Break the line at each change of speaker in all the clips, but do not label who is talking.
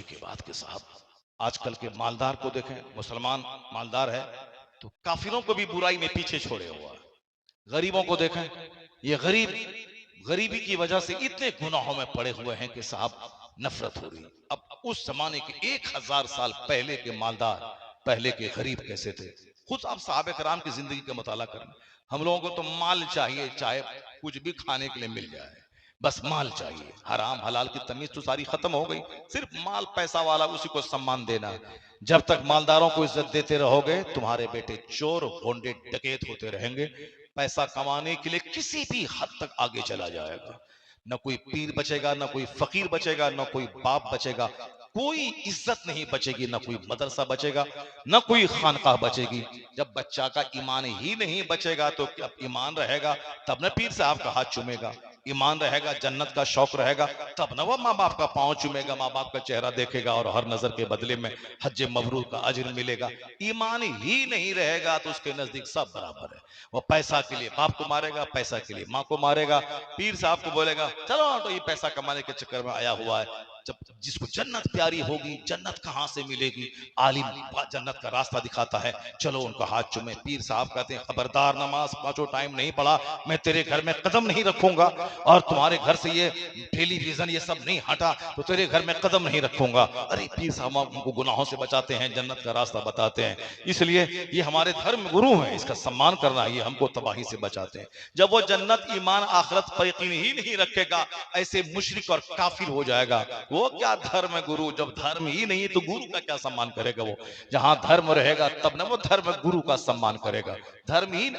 के बाद के साहब आजकल के मालदार को देखें, मुसलमान मालदार है तो काफिरों को भी बुराई में पीछे छोड़े हुआ है। गरीबों को देखें, ये गरीबी की वजह से इतने गुनाहों में पड़े हुए हैं कि साहब नफरत हो रही। अब उस जमाने के 1000 साल पहले के मालदार, पहले के गरीब कैसे थे? खुद आप साहब कराम की जिंदगी का मुताला करें। हम लोगों को तो माल चाहिए, चाहे कुछ भी खाने के लिए मिल जाए, बस माल चाहिए। हराम हलाल की तमीज तो सारी खत्म हो गई, सिर्फ माल, पैसा वाला उसी को सम्मान देना। जब तक मालदारों को इज्जत देते रहोगे, तुम्हारे बेटे चोर, गोंडे, डकैत होते रहेंगे। पैसा कमाने के लिए किसी भी हद तक आगे चला जाएगा। न कोई पीर बचेगा, न कोई फकीर बचेगा, न कोई बाप बचेगा, कोई इज्जत नहीं बचेगी, न कोई मदरसा बचेगा, न कोई खानकाह बचेगी। जब बच्चा का ईमान ही नहीं बचेगा तो क्या ईमान रहेगा? तब न पीर साहब का हाथ चूमेगा। ईमान रहेगा, जन्नत का शौक रहेगा, तब न वो माँ बाप का पांव चूमेगा, माँ बाप का चेहरा देखेगा और हर नजर के बदले में हज मबरूर का अजर मिलेगा। ईमान ही नहीं रहेगा तो उसके नजदीक सब बराबर है। वो पैसा के लिए बाप को मारेगा, पैसा के लिए माँ को मारेगा, पीर साहब को बोलेगा चलो तो ये पैसा कमाने के चक्कर में आया हुआ है। जब जिसको जन्नत प्यारी होगी, जन्नत कहां से मिलेगी? आलिम जन्नत का रास्ता दिखाता है, चलो उनका हाथ चूमे। पीर साहब कहते हैं खबरदार, नमाज पांचों टाइम नहीं पढ़ा, मैं तेरे घर में कदम नहीं रखूंगा, और तुम्हारे घर से ये टेलीविजन ये सब नहीं हटा तो तेरे घर में कदम नहीं रखूंगा। अरे पीर साहब हमको गुनाहों से बचाते हैं, जन्नत का रास्ता बताते हैं, इसलिए ये हमारे धर्म गुरु हैं, इसका सम्मान करना, ये हमको तबाही से बचाते हैं। जब वो जन्नत, ईमान, आखिरत पर यकीन ही नहीं रखेगा, ऐसे मुशरिक और काफिर हो जाएगा। वो क्या धर्म गुरु? जब धर्म ही नहीं तो गुरु का क्या सम्मान करेगा? वो जहां धर्म रहेगा तब ना वो धर्म गुरु का सम्मान करेगा। धर्महीन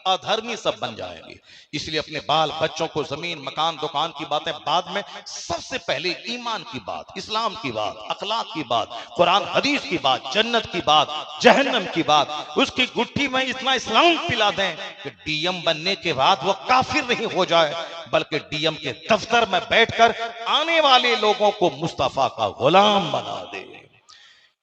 अधर्मी सब बन जाएंगे। इसलिए अपने बाल बच्चों को जमीन, मकान, दुकान की बातें बाद में, सबसे पहले ईमान की बात, इस्लाम की बात, अखलाक की बात, कुरान हदीस की बात, जन्नत की बात, जहन्नम की बात, उसकी गुट्ठी में इतना इस्लाम पिला दें कि डीएम बनने के बाद वो काफिर नहीं हो जाए, बल्कि डीएम के दफ्तर में बैठकर आने वाले लोगों को मुस्तफा का गुलाम बना दे।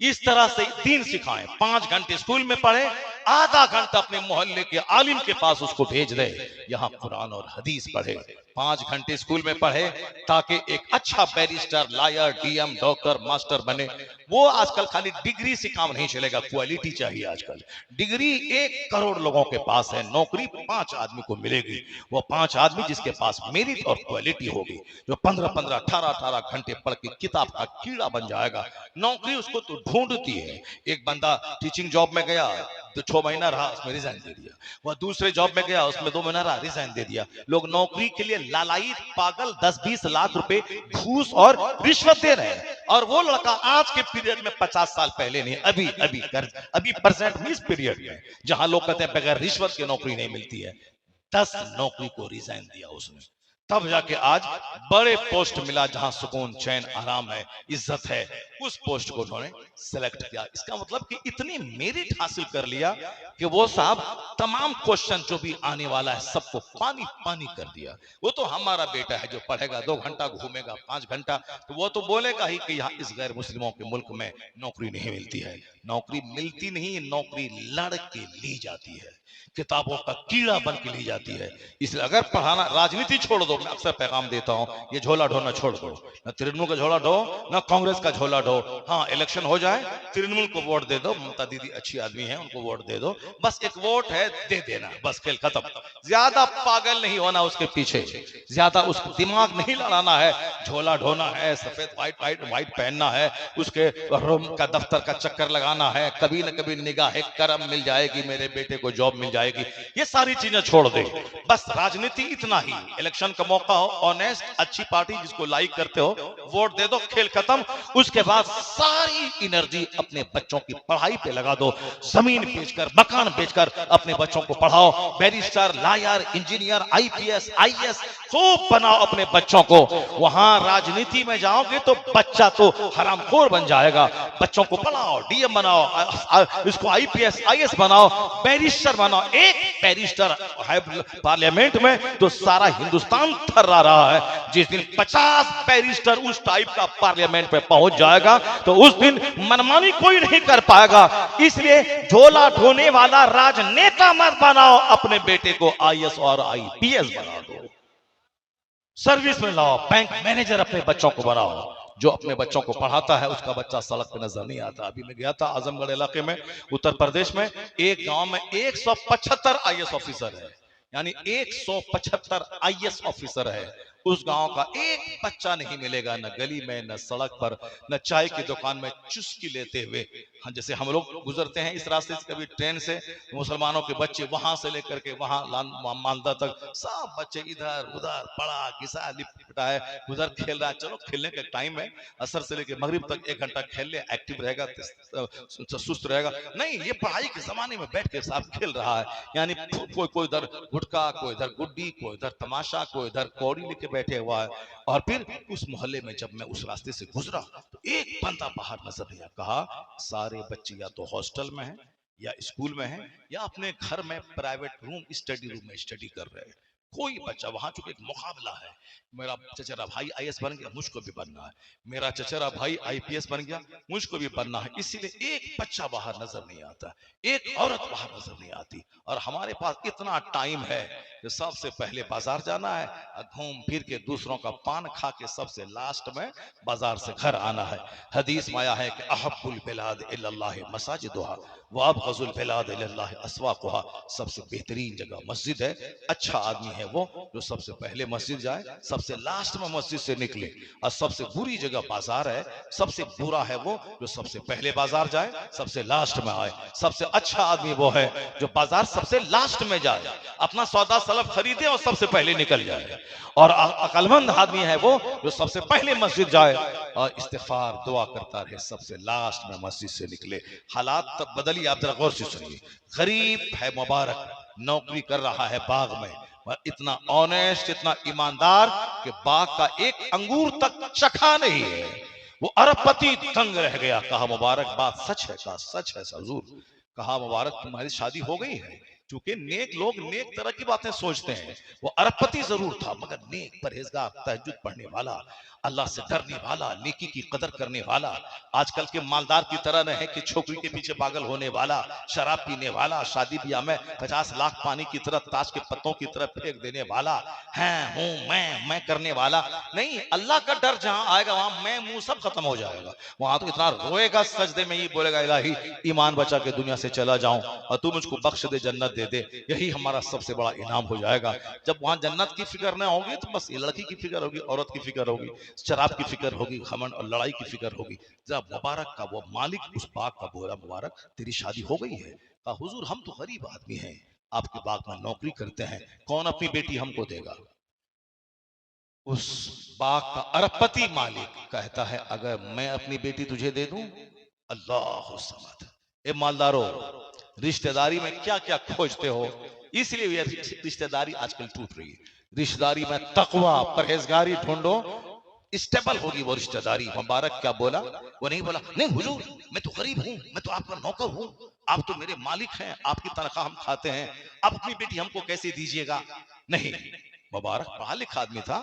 इस तरह से दीन सिखाएं। 5 घंटे स्कूल में पढ़े, आधा घंटा अपने मोहल्ले के आलिम के पास उसको भेज दे, यहाँ कुरान और हदीस पढ़े। 5 घंटे स्कूल में पढ़े ताकि एक अच्छा barrister, lawyer, DM, doctor, master बने। वो आजकल खाली डिग्री से काम नहीं चलेगा, क्वालिटी चाहिए। आजकल डिग्री 1 करोड़ लोगों के पास है, नौकरी 5 आदमी को मिलेगी। वो 5 आदमी जिसके पास मेरिट और क्वालिटी होगी, जो 15-15, 18-18 घंटे पढ़ के किताब का कीड़ा बन जाएगा। नौकरी उसको तो ढूंढती है। एक बंदा टीचिंग जॉब में गया तो 6 महीना रहा, उसमें रिजाइन दे दिया। वह दूसरे जॉब में गया, उसमें 2 महीना रहा, रिजाइन दे दिया। लोग नौकरी के लिए लालायित पागल 10-20 लाख रुपए घूस और रिश्वत दे रहे हैं, और वो लड़का आज के पीरियड में 50 साल पहले नहीं, अभी प्रेजेंट में इस पीरियड में, जहां लोग कहते हैं बगैर रिश्वत की नौकरी नहीं मिलती है, 10 नौकरी को रिजाइन दिया उसने, तब जाके आज बड़े पोस्ट मिला, जहां सुकून, चैन, आराम है, इज्जत है, उस पोस्ट को उन्होंने सेलेक्ट किया। इसका मतलब कि इतनी मेरिट हासिल कर लिया कि वो साहब तमाम क्वेश्चन जो भी आने वाला है सबको पानी पानी कर दिया। वो तो हमारा बेटा है जो पढ़ेगा, 2 घंटा घूमेगा, 5 घंटा, तो वो तो बोलेगा ही कि यहाँ इस गैर मुस्लिमों के मुल्क में नौकरी नहीं मिलती है। नौकरी मिलती नहीं, नौकरी लड़ के ली जाती है, किताबों का कीड़ा बन के ली जाती है। इसलिए अगर पढ़ाना, राजनीति छोड़ दो, मैं अक्सर पैगाम देता हूं, ये झोला ढोना छोड़ दो, ना तृणमूल का झोला ढो, ना कांग्रेस का झोला ढो। हाँ, इलेक्शन हो जाए, तृणमूल को वोट दे दो, ममता दीदी अच्छी आदमी है, उनको वोट दे दो, बस एक वोट है, दे देना, बस खेल खत्म। ज्यादा पागल नहीं होना उसके पीछे, ज्यादा उसको दिमाग नहीं लड़ाना है। झोला ढोना है, सफेद व्हाइट पहनना है, उसके रूम का दफ्तर का चक्कर लगाना है, कभी न कभी निगाह करम मिल जाएगी, मेरे बेटे को जॉब मिल जाएगी, ये सारी चीजें छोड़ दे। बस राजनीति इतना ही, इलेक्शन का मौका हो, ऑनेस्ट, अच्छी पार्टी जिसको लाइक करते हो, वोट दे दो, खेल खत्म। उसके बाद सारी एनर्जी अपने बच्चों की पढ़ाई पे लगा दो, जमीन बेचकर, मकान बेचकर अपने बच्चों को पढ़ाओ, barrister, lawyer, engineer, IPS, IAS खूब बनाओ अपने बच्चों को। वहां राजनीति में जाओगे तो बच्चा तो हरामखोर बन जाएगा। बच्चों को पढ़ाओ, डीएम बनाओ, इसको आईपीएस, आईएएस बनाओ, बैरिस्टर बनाओ। एक बैरिस्टर है पार्लियामेंट में तो सारा हिंदुस्तान थर्रा रहा है। जिस दिन 50 बैरिस्टर उस टाइप का पार्लियामेंट में पहुंच जाएगा तो उस दिन मनमानी कोई नहीं कर पाएगा। इसलिए झोला ढोने वाला राजनेता मत बनाओ, अपने बेटे को आईएएस और आईपीएस बना दो, सर्विस में लाओ, बैंक मैनेजर अपने बच्चों को बनाओ। जो अपने बच्चों को पढ़ाता है उसका बच्चा सड़क पे नजर नहीं आता। अभी मैं गया था आजमगढ़ इलाके में, उत्तर प्रदेश में, एक गांव में 175 आईएएस ऑफिसर है, यानी 175 आईएएस ऑफिसर है। उस गांव का एक बच्चा नहीं मिलेगा, न गली में, न सड़क पर, न चाय की दुकान में चुस्की लेते हुए। हाँ, जैसे हम लोग गुजरते हैं इस रास्ते से कभी ट्रेन से, मुसलमानों के बच्चे वहां से लेकर के वहां मालदा तक सब बच्चे इधर उधर पड़ा घिसा लिपटा है, उधर खेल रहा है। चलो खेलने का टाइम है, असर से लेकर मगरिब तक 1 घंटा खेल ले, एक्टिव रहेगा, सुस्त रहेगा। नहीं, ये पढ़ाई के जमाने में बैठ के साथ खेल रहा है, यानी कोई कोई इधर गुटखा, कोई इधर गुड्डी, कोई इधर तमाशा, कोई इधर कौड़ी लेके बैठे हुआ है। और फिर उस मोहल्ले में जब मैं उस रास्ते से गुजरा तो एक बंदा बाहर नजर नहीं आया। कहा सारे बच्चे या तो हॉस्टल में हैं, या स्कूल में हैं, या अपने घर में प्राइवेट रूम, स्टडी रूम में स्टडी कर रहे हैं। कोई बच्चा वहां, चूंकि एक मुकाबला है, मेरा चचेरा भाई आईएएस बन गया, मुझको भी बनना है, मेरा चचेरा भाई आईपीएस बन गया, मुझको भी बनना है, इसीलिए एक बच्चा बाहर नजर नहीं आता, एक औरत बाहर नजर नहीं आती। और हमारे पास इतना टाइम है कि सबसे पहले बाजार जाना है, घूम फिर के दूसरों का पान खा के सबसे लास्ट में बाजार से घर आना है। हदीस में आया है कि अहब्बुल बिलाद इल्लल्लाह मसाजिदुहा व अबगज़ुल बिलाद इल्लल्लाह अस्वाक़ुहा, सबसे बेहतरीन जगह मस्जिद है। अच्छा आदमी है वो जो सबसे पहले मस्जिद जाए, सबसे लास्ट में मस्जिद से निकले। और सबसे बुरी जगह बाजार है, सबसे बुरा है वो जो सबसे पहले बाजार जाए, सबसे लास्ट में आए। सबसे अच्छा आदमी वो है जो बाजार सबसे लास्ट में जाए, अपना सौदा सलब खरीदे और सबसे पहले निकल जाए। और अक्लमंद आदमी है वो जो सबसे पहले मस्जिद जाए और इस्तिगफार दुआ करता रहे, सबसे लास्ट में मस्जिद से निकले। हालात तब बदली, आप जरा गौर से सुनिए। गरीब है मुबारक, नौकरी कर रहा है बाग में, इतना ऑनेस्ट, इतना ईमानदार कि बाग का एक अंगूर तक चखा नहीं है। वो अरबपति दंग रह गया। कहा मुबारक बात सच है? कहा सच है हुजूर। कहा मुबारक तुम्हारी शादी हो गई है? क्योंकि नेक लोग नेक तरह की बातें सोचते हैं। वो अरबपति जरूर था मगर नेक, परहेजगार, तहज्जुद पढ़ने वाला, अल्लाह से डरने वाला, नेकी की कदर करने वाला। आजकल के मालदार की तरह न है कि छोकरी के पीछे पागल होने वाला, शराब पीने वाला, शादी ब्याह में 50 लाख पानी की तरह, ताश के पत्तों की तरह फेंक देने वाला है, हूं मैं करने वाला नहीं। अल्लाह का डर जहां आएगा वहां मैं मुंह सब खत्म हो जाएगा। वहां तो इतना रोएगा, सजदे में ये बोलेगा इलाही ईमान बचा के दुनिया से चला जाऊं और तू मुझको बख्श दे, जन्नत दे दे, यही हमारा सबसे बड़ा इनाम हो जाएगा। जब वहां जन्नत की फिक्र न होगी तो बस लड़की की फिक्र होगी, औरत की फिक्र होगी, शराब की फिक्र होगी, घमंड और लड़ाई की फिक्र होगी। जब मुबारक का वो मालिक उस बाग का बोला मुबारक तेरी शादी हो गई है? कहा हुजूर हम तो गरीब आदमी हैं, आपके बाग में नौकरी करते हैं, कौन अपनी बेटी हमको देगा? उस बाग का अरबपति मालिक कहता है अगर मैं अपनी बेटी तुझे दे दूं? अल्लाह समद। ए मालदारों, रिश्तेदारी में क्या क्या खोजते हो, इसलिए ये रिश्तेदारी आजकल टूट रही है। रिश्तेदारी में तकवा परहेजगारी ढूंढो, स्टेबल होगी वो रिश्तेदारी। मुबारक क्या बोला? वो नहीं बोला नहीं हुजूर मैं तो गरीब हूं, मैं तो आपका नौकर हूं, आप तो मेरे मालिक हैं, आपकी तनख्वाह हम खाते हैं, आप अपनी बेटी हमको कैसे दीजिएगा? नहीं, मुबारक पढ़ा लिखा आदमी था,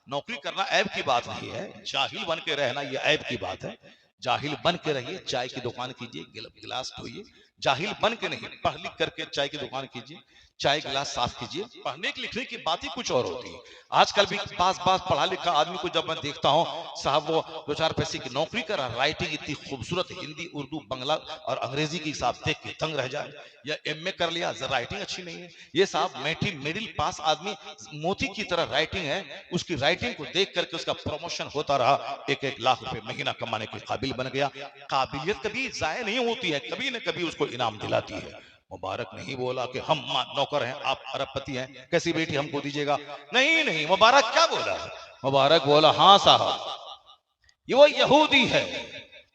नौकरी करना ऐब की बात नहीं है, जाहिल बन के रहना ये ऐब की बात है। जाहिल बन के रहिए, चाय की दुकान कीजिए, गिलास धोइए, जाहिल बन के नहीं, पढ़ लिख करके चाय की दुकान कीजिए, चाय गिलास साफ कीजिए। पढ़ने की लिखने की बात ही कुछ और होती है। आजकल भी पास पढ़ा लिखा आदमी को जब मैं देखता हूँ, साहब वो 2-4 पैसे की नौकरी कर रहा, राइटिंग इतनी खूबसूरत, हिंदी उर्दू बांग्ला और अंग्रेजी की हिसाब देख के तंग रह जाए। या एमए कर लिया, राइटिंग अच्छी नहीं है। ये साहब मिडिल पास आदमी, मोती की तरह राइटिंग है, उसकी राइटिंग को देख करके उसका प्रमोशन होता रहा, 1-1 लाख रुपए महीना कमाने के काबिल बन गया। काबिलियत कभी जाया नहीं होती है, कभी न कभी उसको इनाम दिलाती है। मुबारक नहीं बोला कि हम नौकर हैं, आप अरबपति हैं, कैसी बेटी हमको दीजिएगा? नहीं नहीं, मुबारक क्या बोला? मुबारक बोला हाँ साहब, ये वो यहूदी है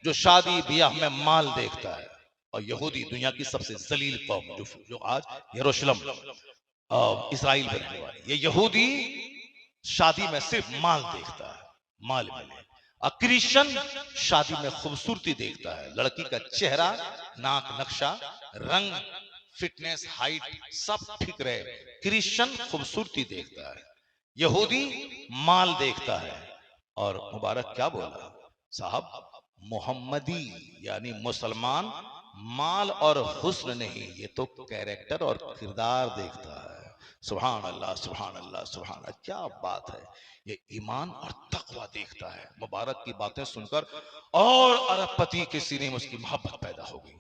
जो शादी ब्याह में माल देखता है। और यहूदी दुनिया की सबसे जलील कौम, जो आज यरूशलेम इस्राइल में रहने वाली, ये यहूदी शादी में सिर्फ माल देखता है, माल मिले। और क्रिश्चियन शादी में खूबसूरती देखता है, लड़की का चेहरा, नाक नक्शा, रंग, फिटनेस, हाइट सब ठीक रहे। क्रिश्चियन खूबसूरती देखता है, यहूदी माल देखता है। और मुबारक क्या बोला साहब? मोहम्मदी यानी मुसलमान माल और हुस्न नहीं, ये तो कैरेक्टर और किरदार देखता है। सुभान अल्लाह सुभान अल्लाह सुभान अल्लाह, क्या बात है। ये ईमान और तकवा देखता है। मुबारक की बातें सुनकर और अरबपति के सीने में उसकी मोहब्बत पैदा हो गई।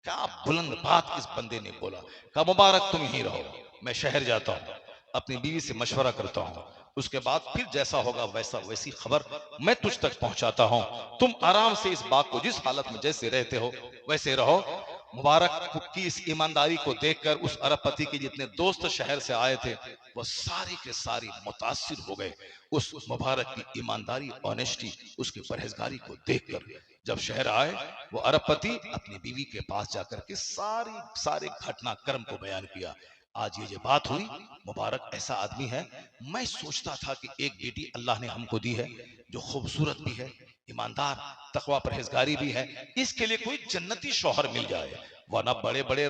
क्या बुलंद बात इस बंदे ने बोला। कहा मुबारक तुम ही रहो, मैं शहर जाता हूँ, अपनी बीवी से मशवरा करता हूँ, उसके बाद फिर जैसा होगा वैसा वैसी खबर मैं तुझ तक पहुंचाता हूं। तुम आराम से इस बाग को जिस हालत में जैसे रहते हो वैसे रहो। मुबारक की इस ईमानदारी को देखकर उस अरबपति के जितने दोस्त शहर से आए थे वो सारी के सारी मुतासिर हो गए उस मुबारक की ईमानदारी, ऑनेस्टी, उसकी परहेजगारी को देखकर। जब शहर आए वो अरबपति अपनी बीवी के पास जाकर के सारे घटनाक्रम को बयान किया। आज ये बात हुई, मुबारक ऐसा आदमी है, मैं सोचता था कि एक बेटी अल्लाह ने हमको दी है जो खूबसूरत भी है, ईमानदार, तकवा परहेजगारी भी है, इसके लिए कोई जन्नती शौहर मिल जाए। वरना बड़े बड़े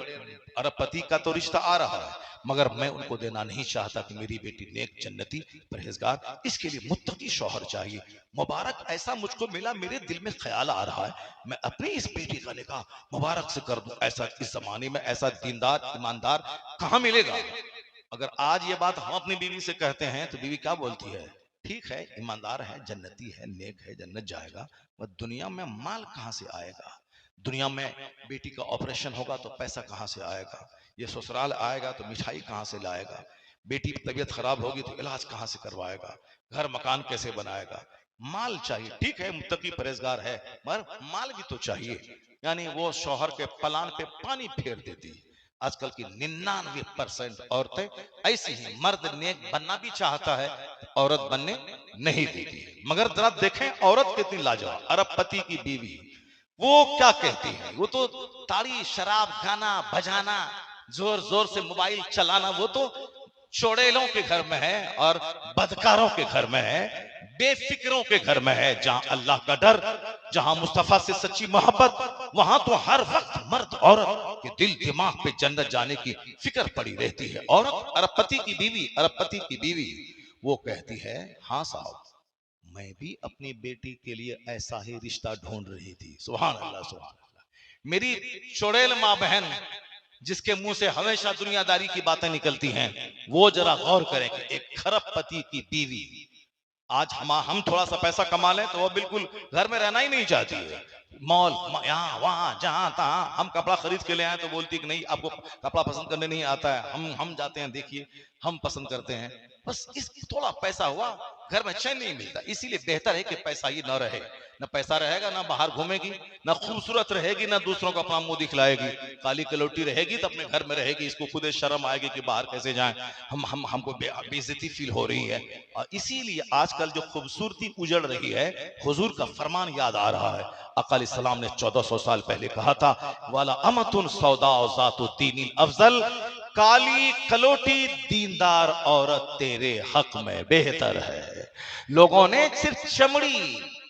अरबपति का तो रिश्ता आ रहा है, मगर मैं उनको देना नहीं चाहता कि मेरी बेटी नेक, जन्नती, परहेजगार, इसके लिए मुत्तकी शौहर चाहिए। मुबारक ऐसा मुझको मिला, मेरे दिल में ख्याल आ रहा है मैं अपनी इस बेटी का निकाह मुबारक से कर दूं। ऐसा इस जमाने में ऐसा दीनदार, ईमानदार कहां मिलेगा। अगर आज ये बात हम अपनी बीवी से कहते हैं तो बीवी क्या बोलती है, ठीक है, ईमानदार है, जन्नती है, नेक है, जन्नत जाएगा, वह दुनिया में माल कहां से आएगा, दुनिया में बेटी का ऑपरेशन होगा तो पैसा कहां से आएगा, ये ससुराल आएगा तो मिठाई कहां से लाएगा, बेटी की तबीयत खराब होगी तो इलाज कहां से करवाएगा, घर मकान कैसे बनाएगा, माल चाहिए। ठीक है, मुत्तकी परहेजगार है, मगर माल भी तो चाहिए। यानी वो शौहर के पलान पे पानी फेर देती। आजकल की 99% औरतें ऐसी ही, मर्द नेक बनना भी चाहता है, औरत बनने नहीं देती है। मगर जरा देखें औरत कितनी लाजवाब, अरबपति की बीवी, वो क्या कहती है, वो तो ताड़ी शराब, गाना बजाना, जोर जोर से मोबाइल चलाना, वो तो चौड़ेलों के घर में है और बदकारों के घर में है, बेफिक्रों के घर में है। जहां अल्लाह का डर, जहां मुस्तफा से सच्ची मोहब्बत, वहां तो हर वक्त मर्द औरत के दिल दिमाग पे जन्नत जाने की फिक्र पड़ी रहती है। औरत अरबपति की बीवी, अरबपति की बीवी, वो कहती है, हाँ साहब, मैं भी अपनी बेटी के लिए ऐसा ही रिश्ता ढूंढ रही थी। सुभान अल्लाह सुभान अल्लाह। मेरी चुड़ैल माँ बहन जिसके मुंह से हमेशा दुनियादारी की बातें निकलती हैं, वो जरा गौर करें कि एक खरबपति की बीवी, आज हम थोड़ा सा पैसा कमा लें तो वो बिल्कुल घर में रहना ही नहीं चाहती है। मॉल, यहाँ वहां जहां तहां, हम कपड़ा खरीद के ले आए तो बोलती कि नहीं आपको कपड़ा पसंद करने नहीं आता है, हम जाते हैं, देखिए हम पसंद करते हैं। बस इस थोड़ा पैसा हुआ, घर में चैन नहीं मिलता। इसीलिए बेहतर है कि पैसा ही न रहे, न पैसा रहेगा ना बाहर घूमेगी, ना खूबसूरत रहेगी, ना दूसरों को अपना मुंह दिखलाएगी। काली कलौटी रहेगी तो अपने घर में रहेगी, इसको खुद शर्म आएगी कि बाहर कैसे जाएं, हमको बेइज्जती फील हो रही है। और इसीलिए आजकल जो खूबसूरती उजड़ रही है, हुजूर का फरमान याद आ रहा है। आका अलैहिस्सलाम ने 1400 साल पहले कहा था, वाला अमतुन सौदा ज़ातु दीनिल अफजल, काली कलोटी दीनदार औरत तेरे हक में बेहतर है। लोगों ने सिर्फ चमड़ी,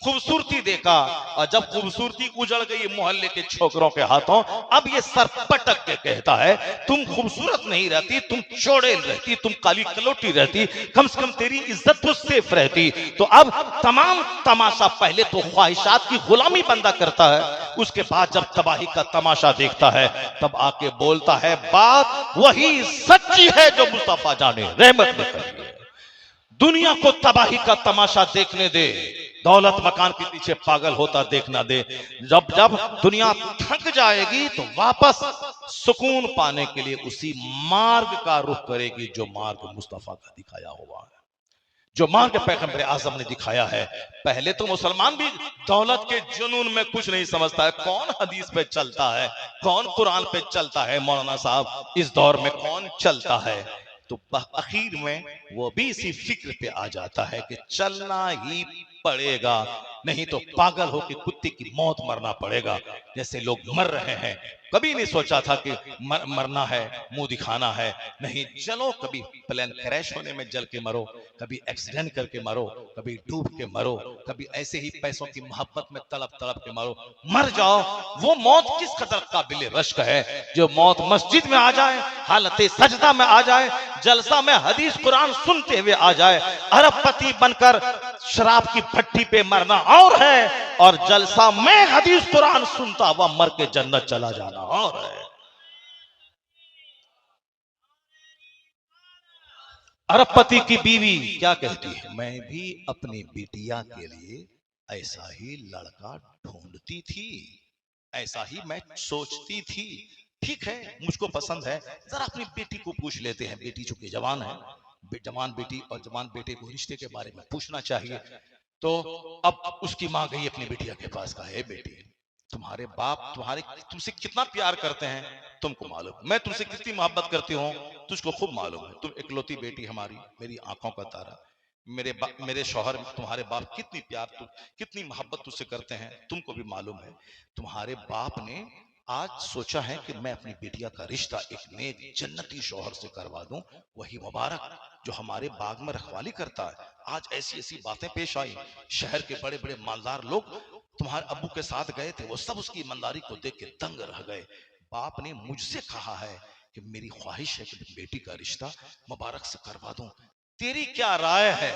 खूबसूरती देखा, और जब खूबसूरती उजड़ गई मोहल्ले के छोकरों के हाथों, अब ये सर पटक के कहता है, तुम खूबसूरत नहीं रहती, तुम चौड़ेल रहती, तुम काली कलोटी रहती, कम से कम तेरी इज्जत तो सेफ रहती। तो अब तमाम तमाशा, पहले तो ख्वाहिशात की गुलामी बंदा करता है, उसके बाद जब तबाही का तमाशा देखता है तब आके बोलता है, बात वही सच्ची है जो मुस्तफा जाने रहमत ने कही है। दुनिया को तबाही का तमाशा देखने दे, दौलत मकान के पीछे पागल होता देखना दे। जब जब दुनिया थक जाएगी तो वापस सुकून पाने के लिए उसी मार्ग का रुख करेगी जो मार्ग मुस्तफा का दिखाया हुआ है, जो मार्ग पैगंबर आजम ने दिखाया है। पहले तो मुसलमान भी दौलत के जुनून में कुछ नहीं समझता है, कौन हदीस पे चलता है, कौन कुरान पे चलता है, मौलाना साहब इस दौर में कौन चलता है। तो आखिर में वो भी इसी फिक्र पे आ जाता है कि चलना ही पड़ेगा, नहीं तो पागल होकर कुत्ते की मौत मरना पड़ेगा, जैसे लोग मर रहे हैं। कभी नहीं सोचा था कि मरना है, मुंह दिखाना है, नहीं, चलो कभी प्लेन क्रैश होने में जल के मरो, कभी एक्सीडेंट करके मरो, कभी डूब के मरो, कभी ऐसे ही पैसों की मोहब्बत में तड़प तड़प के मरो, मर जाओ। वो मौत किस कदर काबिल रश्क है, जो मौत मस्जिद में आ जाए, हालत सजदा में आ जाए, जलसा में हदीस कुरान सुनते हुए आ जाए। अरबपति बनकर शराब की भट्टी पे मरना और है, और जलसा में हदीस कुरान सुनता हुआ मर के जन्नत चला जाना और है। अरबपति की बीवी क्या कहती है, मैं भी अपनी बिटिया के लिए ऐसा ही लड़का ढूंढती थी, ऐसा ही मैं सोचती थी। ठीक है, मुझको पसंद है, जरा अपनी बेटी को पूछ लेते हैं। बेटी चूंकि जवान है, जवान बेटी और जवान बेटे को रिश्ते के बारे में पूछना चाहिए। तो अब उसकी माँ गई अपनी बिटिया के पास, कहा, "हे बेटी, तुम्हारे बाप तुम्हारे तुमसे कितना प्यार करते हैं तुमको मालूम, मैं तुमसे कितनी मोहब्बत करती हूँ तुझको खूब मालूम है। तुम इकलौती बेटी हमारी, मेरी आंखों का तारा, मेरे शौहर तुम्हारे बाप कितनी प्यार कितनी मोहब्बत तुझसे करते हैं तुमको भी मालूम है। तुम्हारे बाप ने आज सोचा है कि मैं अपनी बिटिया का रिश्ता एक नेक जन्नती शौहर से करवा दूं, वही मुबारक जो हमारे बाग में रखवाली करता है। आज ऐसी ऐसी बातें पेश आई, शहर के बड़े बड़े मालदार लोग तुम्हारे अब्बू के साथ गए थे, वो सब उसकी ईमानदारी को देख के दंग रह गए। बाप ने मुझसे कहा है कि मेरी ख्वाहिश है कि बेटी का रिश्ता मुबारक से करवा दूं, तेरी क्या राय है?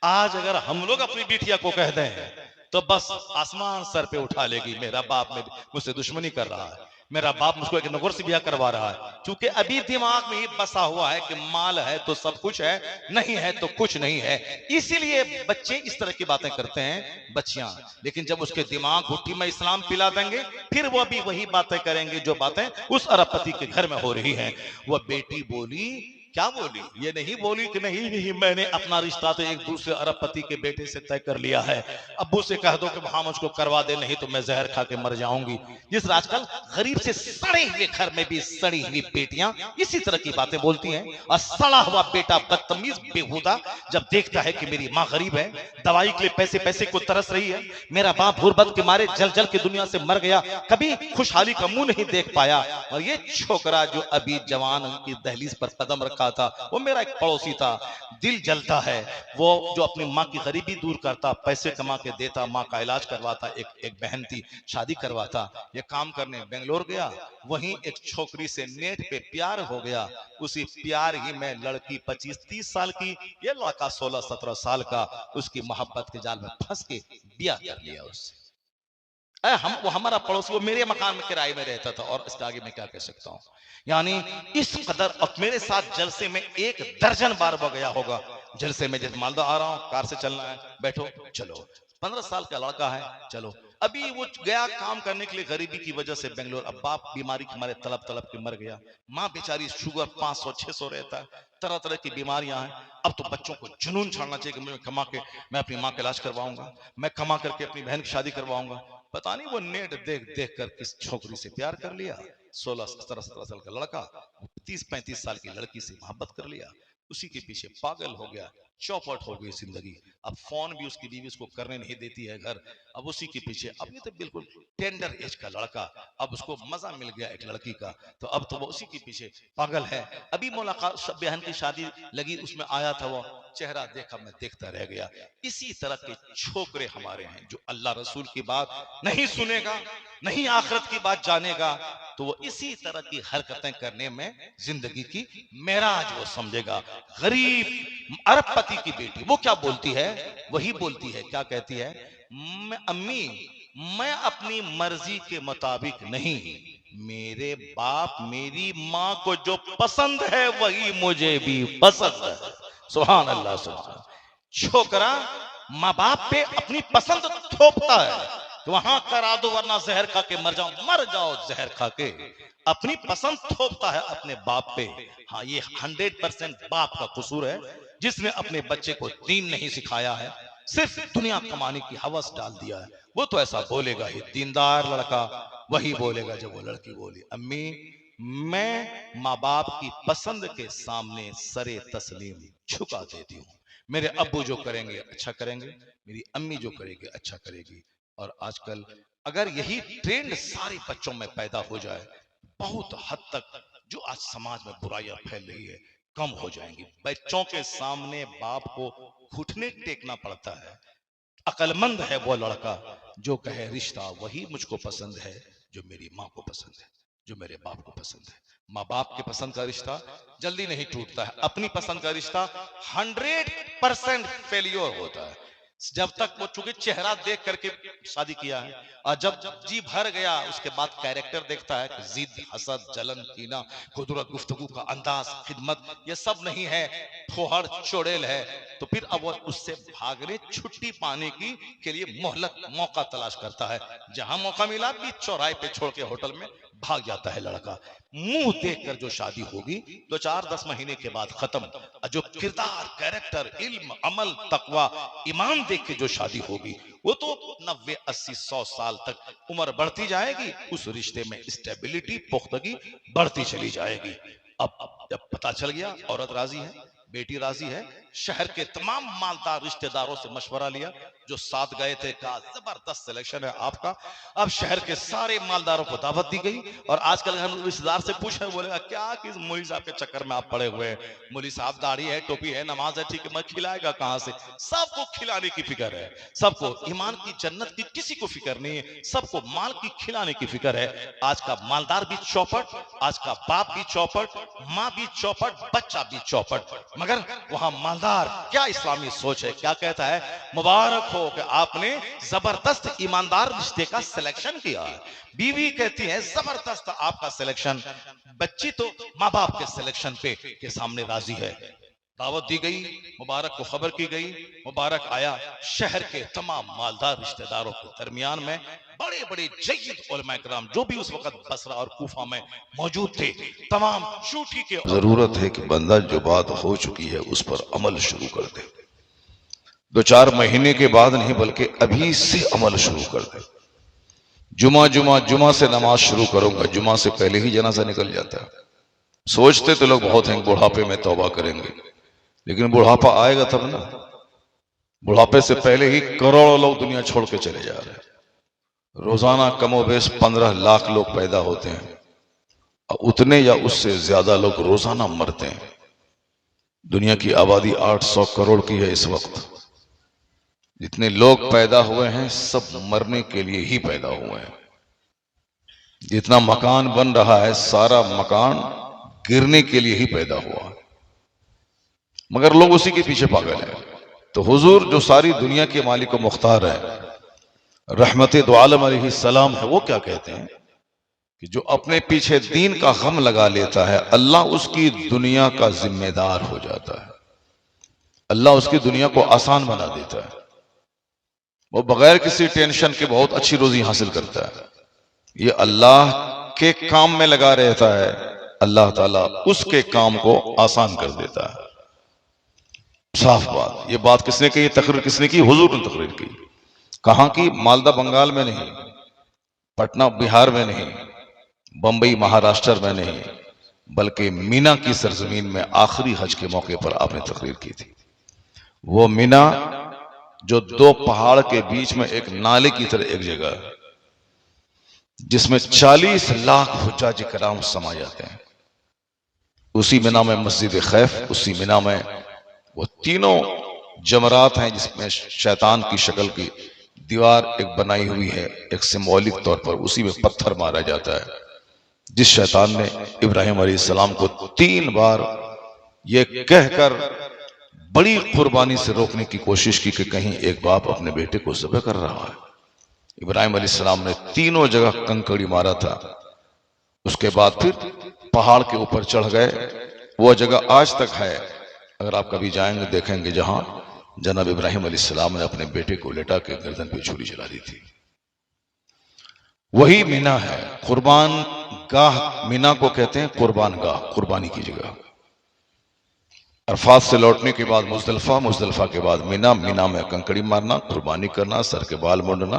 आज अगर हम लोग अपनी बिटिया को कह दें तो बस आसमान सर पे उठा लेगी, मेरा बाप मुझसे दुश्मनी कर रहा है, मेरा बाप मुझको एक नौकर से ब्याह करवा रहा है। क्योंकि अभी दिमाग में ही बसा हुआ है कि माल है तो सब कुछ है, नहीं है तो कुछ नहीं है। इसीलिए बच्चे इस तरह की बातें करते हैं, बच्चियां। लेकिन जब उसके दिमाग घुट्टी में इस्लाम पिला देंगे, फिर वो भी वही बातें करेंगे जो बातें उस अरबपति के घर में हो रही हैं। वह बेटी बोली, क्या बोली, ये नहीं बोली कि नहीं नहीं मैंने अपना रिश्ता तो एक दूसरे अरबपति के बेटे से तय कर लिया है, अब्बू से कह दो कि वहां मुझको करवा दे, नहीं तो मैं जहर खा के मर जाऊंगी। जिस आजकल गरीब से सड़े हुए घर में भी सड़ी हुई बेटियां इसी तरह की बातें बोलती हैं। और सड़ा हुआ बेटा बदतमीज बेहुदा जब देखता है कि मेरी माँ गरीब है, दवाई के लिए पैसे पैसे को तरस रही है, मेरा बाप गुर्बत के मारे जल जल के दुनिया से मर गया, कभी खुशहाली का मुंह नहीं देख पाया, और ये छोकरा जो अभी जवान की दहलीज पर कदम रखा था वो मेरा एक पड़ोसी था, दिल जलता है। वो जो अपनी माँ की गरीबी दूर करता, पैसे कमा के देता, माँ का इलाज करवाता, एक बहन थी शादी करवाता। ये काम करने बेंगलोर गया, वहीं एक छोकरी से नेट पे प्यार हो गया। उसी प्यार ही में लड़की 25-30 साल की, ये लड़का 16-17 साल का, उसकी मोहब्बत के जाल में फंस के ब्याह कर लिया उससे। वो हमारा पड़ोसी, वो मेरे मकान में किराए में रहता था, और इसके आगे मैं क्या कह सकता हूँ। यानी इस कदर, और मेरे साथ जलसे में 1 दर्जन बार वो गया होगा। जलसे में जैसे मालदा आ रहा हूँ, कार से चलना है, बैठो चलो, 15 साल का लड़का है, चलो। अभी वो गया काम करने के लिए गरीबी की वजह से बेंगलोर, अब बाप बीमारी के मारे तड़प तड़प के मर गया, माँ बेचारी शुगर 500-600 रहता है, तरह तरह की बीमारियां हैं। अब तो बच्चों को जुनून छाड़ना चाहिए कि मैं अपनी माँ का इलाज करवाऊंगा, मैं कमा करके अपनी बहन की शादी करवाऊंगा। पता नहीं वो नेट देख देख कर किस छोकरी से प्यार कर लिया, 16-17 साल का लड़का 30-35 साल की लड़की से मोहब्बत कर लिया, उसी के पीछे पागल हो गया, चौपट हो गई जिंदगी। अब फोन भी उसकी बीवी उसको करने नहीं देती है घर, अब उसी के पीछे। अब ये तो बिल्कुल टेंडर एज का लड़का, अब उसको मजा मिल गया एक लड़की का, तो अब तो वो उसी के पीछे पागल है। अभी मुलाकात बहन की शादी लगी, उसमें आया था, वो चेहरा देखा, मैं देखता रह गया। इसी तरह के छोकरे हमारे हैं, जो अल्लाह रसूल की बात नहीं सुनेगा, नहीं आखिरत की बात जानेगा, तो वो इसी तरह की हरकतें करने में जिंदगी की मेराज वो समझेगा। गरीब अरबपति की बेटी वो क्या बोलती है, वही बोलती है, क्या कहती है, अम्मी, मैं अपनी मर्जी के मुताबिक नहीं, मेरे बाप मेरी माँ को जो पसंद है वही मुझे भी पसंद है। सुभान अल्लाह, सुभान। छोकरा माँ बाप पे अपनी पसंद थोपता है कि वहां करा दो वरना जहर खा के मर जाओ, मर जाओ जहर खा के, अपनी पसंद थोपता है अपने बाप पे। हाँ, ये 100% बाप का कसूर है, जिसने अपने बच्चे को दीन नहीं सिखाया है, सिर्फ दुनिया कमाने की हवस डाल दिया है। वो तो ऐसा बोलेगा ही, दीनदार लड़का वही बोलेगा जब वो लड़की बोली, अम्मी, मैं माँ बाप की पसंद के सामने सरे तस्लीम झुका देती हूँ। मेरे अब्बू जो करेंगे अच्छा करेंगे, मेरी अम्मी जो करेगी अच्छा करेगी। और आजकल अगर यही ट्रेंड सारे बच्चों में पैदा हो जाए, बहुत हद तक जो आज समाज में बुराइयां फैल रही है कम हो जाएंगी। बच्चों के सामने बाप को घुटने टेकना पड़ता है। अकलमंद है वो लड़का जो कहे रिश्ता वही मुझको पसंद है जो मेरी माँ को पसंद है, जो मेरे बाप को पसंद है। माँ बाप के पसंद का रिश्ता जल्दी नहीं टूटता है, अपनी पसंद का रिश्ता 100% फेलियर होता है। जब तक वो चूंकि चेहरा देख करके शादी किया है, और जब जी भर गया उसके बाद कैरेक्टर देखता है कि जिद, हसद, जलन, कीना, कुदरत, गुफ्तगू का अंदाज, खिदमत, ये सब नहीं है, फोहड़ चोड़ेल है, तो फिर अब वो उससे भागने, छुट्टी पाने की के लिए मोहलत, मौका तलाश करता है। जहां मौका मिला बीच चौराहे पे छोड़ के होटल में भाग जाता है लड़का। मुंह देखकर जो शादी होगी 2-4-10 महीने के बाद खत्म। जो किरदार, कैरेक्टर, इल्म, अमल, तकवा, ईमान देख के जो शादी होगी वो तो 90, 80, 100 साल तक उम्र बढ़ती जाएगी, उस रिश्ते में स्टेबिलिटी, पुख्तगी बढ़ती चली जाएगी। अब जब पता चल गया औरत राजी है, बेटी राजी है, शहर के तमाम मालदार रिश्तेदारों से मशवरा लिया, जो साथ गए थे, कहा जबरदस्त सिलेक्शन है आपका। अब शहर के सारे मालदारों को दावत दी गई, और आजकल हम रिश्तेदार से पूछे, बोलेगा क्या किस मौलवी साहब के चक्कर में आप पड़े हुए हैं, मौलवी साहब दाढ़ी है, टोपी है, नमाज है, ठीक है, मैं खिलाएगा कहां से? सबको खिलाने की फिक्र है, सबको ईमान की, जन्नत की किसी को फिक्र नहीं है, सबको माल की खिलाने की फिक्र है। आज का मालदार भी चौपट, आज का बाप भी चौपट, माँ भी चौपट, बच्चा भी चौपट, मगर वहां मालदार क्या इस्लामी सोच है, क्या कहता है? मुबारक हो कि आपने जबरदस्त ईमानदार रिश्ते का सिलेक्शन किया है। बीवी कहती है जबरदस्त आपका सिलेक्शन, बच्ची तो माँ बाप के सिलेक्शन पे के सामने राजी है। दावत दी गई, मुबारक को खबर की गई, मुबारक आया। शहर के तमाम मालदार रिश्तेदारों के दरमियान में बड़े बड़े जय्यद उलमा किराम जो भी उस वक्त बसरा और कूफा में मौजूद थे, तमाम चूटी के
जरूरत है कि बंदा जो बात हो चुकी है उस पर अमल शुरू कर दे। 2-4 महीने के बाद नहीं, बल्कि अभी से अमल शुरू कर दे। जुमा से नमाज शुरू करूंगा, जुमा से पहले ही जनाजा निकल जाता है। सोचते तो लोग बहुत हैं बुढ़ापे में तौबा करेंगे, लेकिन बुढ़ापा आएगा तब ना। बुढ़ापे से पहले ही करोड़ों लोग दुनिया छोड़ के चले जा रहे हैं। रोजाना कमोबेश 15 लाख लोग पैदा होते हैं, और उतने या उससे ज्यादा लोग रोजाना मरते हैं। दुनिया की आबादी 800 करोड़ की है इस वक्त। जितने लोग पैदा हुए हैं सब मरने के लिए ही पैदा हुए हैं। जितना मकान बन रहा है सारा मकान गिरने के लिए ही पैदा हुआ है, मगर लोग उसी के पीछे पागल हैं। तो हुजूर जो सारी दुनिया के मालिक व मुख्तार है, रहमत दो आलम अलैहिस्सलाम है, वो क्या कहते हैं कि जो अपने पीछे दीन का गम लगा लेता है, अल्लाह उसकी दुनिया का जिम्मेदार हो जाता है। अल्लाह उसकी दुनिया को आसान बना देता है। वो बगैर किसी टेंशन के बहुत अच्छी रोजी हासिल करता है। ये अल्लाह के काम में लगा रहता है, अल्लाह ताला उसके काम को आसान कर देता है। साफ बात। ये बात किसने कही, तकरीर किसने की? हुजूर ने तकरीर की। कहां की? मालदा बंगाल में नहीं, पटना बिहार में नहीं, बंबई महाराष्ट्र में नहीं, बल्कि मीना की सरजमीन में आखिरी हज के मौके पर आपने तकरीर की थी। वो मीना जो 2 पहाड़ के बीच में एक नाले की तरह एक जगह है, जिसमें 40 लाख हुज्जाज कराम समा जाते हैं। उसी मीना में मस्जिद खैफ, उसी मीना में वो तीनों जमरात हैं, जिसमें शैतान की शक्ल की दीवार एक बनाई हुई है, एक सिंबॉलिक तौर पर। उसी में पत्थर मारा जाता है, जिस शैतान ने इब्राहिम अलैहिस्सलाम को 3 बार ये कहकर बड़ी कुर्बानी से रोकने की कोशिश की कि कहीं एक बाप अपने बेटे को ज़ब्ह कर रहा है। इब्राहिम अलैहिस्सलाम ने तीनों जगह कंकड़ी मारा था। उसके बाद फिर पहाड़ के ऊपर चढ़ गए। वो जगह आज तक है, अगर आप कभी जाएंगे देखेंगे, जहां जनाब इब्राहिम अलैहिस्सलाम ने अपने बेटे को लेटा के गर्दन पे छुरी चला दी थी। वही मीना है। कुर्बान गाह मीना को कहते हैं, कुर्बान गाह, कुर्बानी की जगह। अरफात से लौटने के बाद मुजदलिफा, मुजदलिफा के बाद मीना, मीना में कंकड़ी मारना, कुर्बानी करना, सर के बाल मुंडना,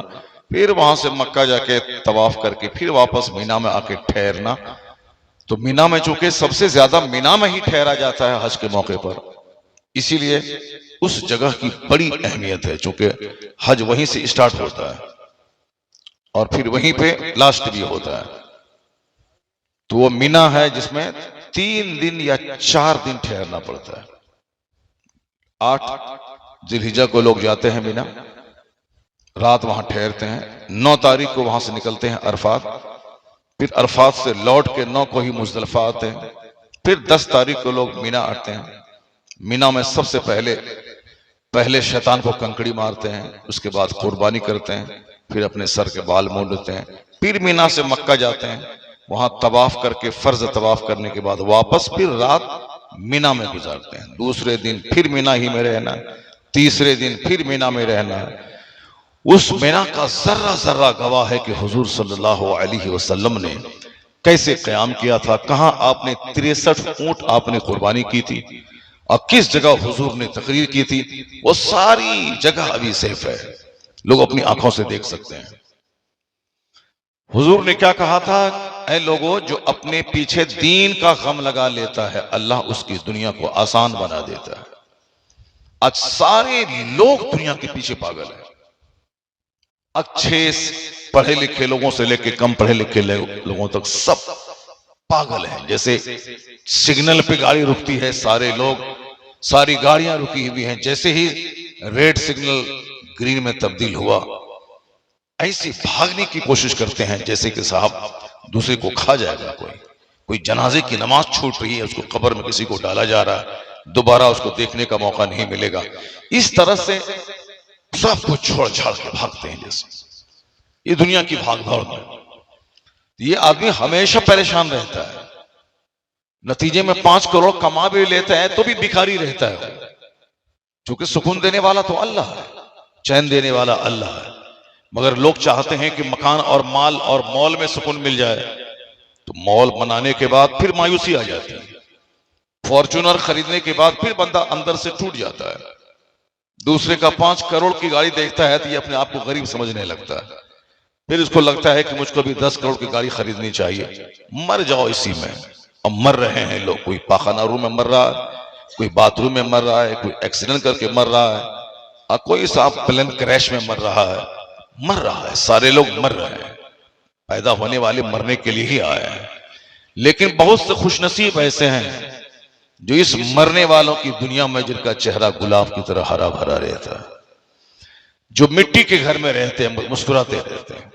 फिर वहां से मक्का जाके तवाफ करके फिर वापस मीना में आके ठहरना। तो मीना में चूंकि सबसे ज्यादा मीना में ही ठहरा जाता है हज के मौके पर, इसीलिए उस जगह की बड़ी अहमियत है। चूंकि हज वहीं से स्टार्ट होता है और फिर वहीं पे लास्ट भी होता है। तो वो मीना है जिसमें 3 दिन या 4 दिन ठहरना पड़ता है। 8 जिलहिजा को लोग जाते हैं मीना, रात वहां ठहरते हैं। 9 तारीख को वहां से निकलते हैं अरफात, फिर अरफात से लौट के 9 को ही मुजदलिफा आते हैं। फिर 10 तारीख को लोग मीना आते हैं। मीना में सबसे पहले पहले शैतान को कंकड़ी मारते हैं, उसके बाद कुर्बानी करते हैं, फिर अपने सर के बाल मोड़ लेते हैं, फिर मीना से मक्का जाते हैं, वहां तवाफ करके फर्ज तवाफ करने के बाद वापस फिर रात मीना में गुजारते हैं। दूसरे दिन फिर मीना ही में रहना, तीसरे दिन फिर मीना में रहना। उस मीना का जर्रा जर्रा गवाह है कि हुजूर सल्लल्लाहु अलैहि वसल्लम ने कैसे क़याम किया था, कहां आपने 63 ऊंट आपने कुर्बानी की थी और किस जगह हुजूर ने तकरीर की थी, वो सारी जगह अभी सेफ है, लोग अपनी आंखों से देख सकते हैं। हुजूर ने क्या कहा था, ऐ लोगों, जो अपने पीछे दीन का गम लगा लेता है अल्लाह उसकी दुनिया को आसान बना देता है। आज सारे लोग दुनिया के पीछे पागल है, अच्छे पढ़े लिखे लोगों से लेकर कम पढ़े लिखे लोगों तक सब पागल है। जैसे सिग्नल पे गाड़ी रुकती है, सारे लोग, सारी गाड़ियां रुकी हुई हैं, जैसे ही रेड सिग्नल ग्रीन में तब्दील हुआ ऐसी भागने की कोशिश करते हैं जैसे कि साहब दूसरे को खा जाएगा। कोई जनाजे की नमाज छूट रही है, उसको कब्र में किसी को डाला जा रहा है, दोबारा उसको देखने का मौका नहीं मिलेगा। इस तरह से सब कुछ छोड़ छाड़ के भागते हैं, जैसे ये दुनिया की भागदौड़ में ये आदमी हमेशा परेशान रहता है। नतीजे में 5 करोड़ कमा भी लेता है तो भी भिखारी रहता है, क्योंकि सुकून देने वाला तो अल्लाह है, चैन देने वाला अल्लाह है। मगर लोग चाहते हैं कि मकान और माल और मॉल में सुकून मिल जाए, तो मॉल बनाने के बाद फिर मायूसी आ जाती है, फॉर्च्यूनर खरीदने के बाद फिर बंदा अंदर से टूट जाता है। दूसरे का 5 करोड़ की गाड़ी देखता है तो ये अपने आप को गरीब समझने लगता है, फिर इसको लगता है कि मुझको भी 10 करोड़ की गाड़ी खरीदनी चाहिए। मर जाओ इसी में। अब मर रहे हैं लोग, कोई पाखाना रूम में मर रहा है, कोई बाथरूम में मर रहा है, कोई एक्सीडेंट करके मर रहा है, और कोई साहब प्लेन क्रैश में मर रहा है। मर रहा है, सारे लोग मर रहे हैं। पैदा होने वाले मरने के लिए ही आए हैं, लेकिन बहुत से खुशनसीब ऐसे हैं जो इस मरने वालों की दुनिया में जिनका चेहरा गुलाब की तरह हरा भरा रहता है, जो मिट्टी के घर में रहते हैं, मुस्कुराते रहते हैं,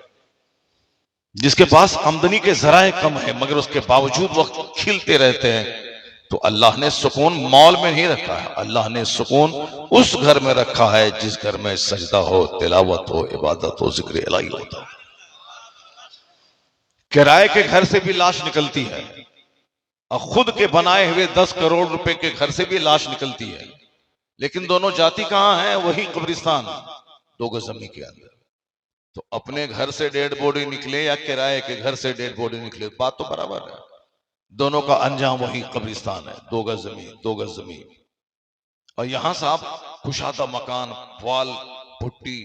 जिसके पास आमदनी के जराए कम है मगर उसके बावजूद वो खिलते रहते हैं। तो अल्लाह ने सुकून मॉल में नहीं रखा है, अल्लाह ने सुकून उस घर में रखा है जिस घर में सजदा हो, तिलावत हो, इबादत हो, जिक्र इलाही होता है। किराए के घर से भी लाश निकलती है और खुद के बनाए हुए 10 करोड़ रुपए के घर से भी लाश निकलती है, लेकिन दोनों जाति कहां है, वही कब्रिस्तान 2 गज जमीन के अंदर। तो अपने घर से डेड बॉडी निकले या किराए के घर से डेड बॉडी निकले, बात तो बराबर है, दोनों का अंजाम वही कब्रिस्तान है। 2 गज जमीन, 2 गज जमीन। और यहां साहब कुशादा मकान, wall putty,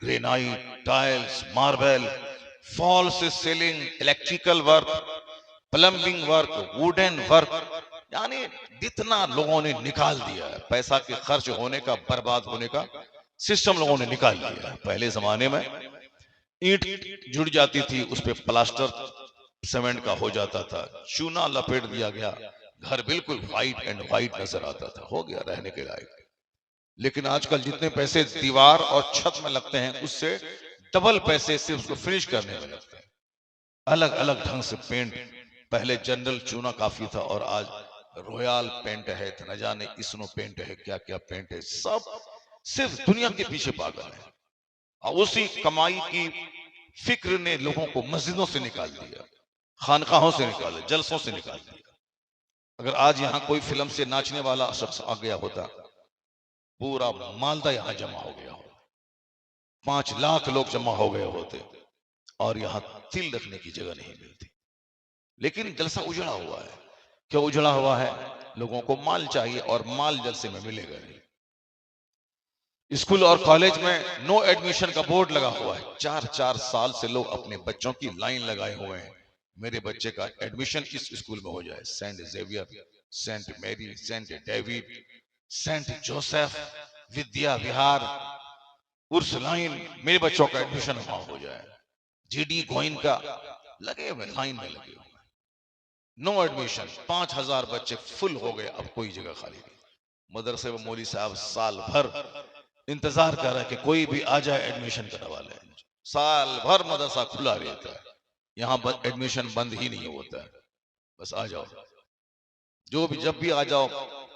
granite, tiles, marble, false ceiling, electrical work, plumbing work, wooden work, यानी जितना लोगों ने निकाल दिया है, पैसा के खर्च होने का, बर्बाद होने का सिस्टम लोगों ने निकाल दिया है। पहले जमाने में ईंट जुड़ जाती थी, उस पे प्लास्टर सीमेंट का हो जाता था, चूना लपेट दिया गया, घर बिल्कुल व्हाइट एंड व्हाइट नजर आता था, हो गया रहने के लायक। लेकिन आजकल जितने पैसे दीवार और छत में लगते हैं उससे डबल पैसे से उसको फिनिश करने में लगते हैं। अलग अलग ढंग से पेंट, पहले जनरल चूना काफी था और आज रॉयल पेंट है, न जाने स्नो पेंट है, क्या क्या पेंट है, सब सिर्फ दुनिया के पीछे पागल है। और उसी कमाई की फिक्र ने लोगों को मस्जिदों से निकाल दिया, खानकाहों से निकाल, जलसों से निकाल दिया। अगर आज यहां कोई फिल्म से नाचने वाला शख्स आ गया होता, पूरा मालदा यहां जमा हो गया होता, 5 लाख लोग जमा हो गए होते और यहां तिल रखने की जगह नहीं मिलती। लेकिन जलसा उजड़ा हुआ है। क्यों उजड़ा हुआ है? लोगों को माल चाहिए और माल जलसे में मिलेगा नहीं। स्कूल और कॉलेज में नो एडमिशन का बोर्ड लगा हुआ है, 4-4 साल से लोग अपने बच्चों की लाइन लगाए हुए हैं, मेरे बच्चे का एडमिशन इस स्कूल में हो जाए, Saint Xavier, Saint Mary, Saint David, Saint Joseph, Vidya Vihar, Ursuline, मेरे बच्चों का एडमिशन वहां हो जाए। जीडी गोइन का लगे हुए, लाइन में लगे हुए, नो एडमिशन, 5000 बच्चे फुल हो गए, अब कोई जगह खाली नहीं। मदरसे में मौलवी साहब साल भर इंतजार कर रहा है कि कोई भी आ जाए एडमिशन करवा ले। साल भर मदरसा खुला रहता है, यहाँ एडमिशन बंद ही नहीं होता है, बस आ जाओ, जो भी जब भी आ जाओ,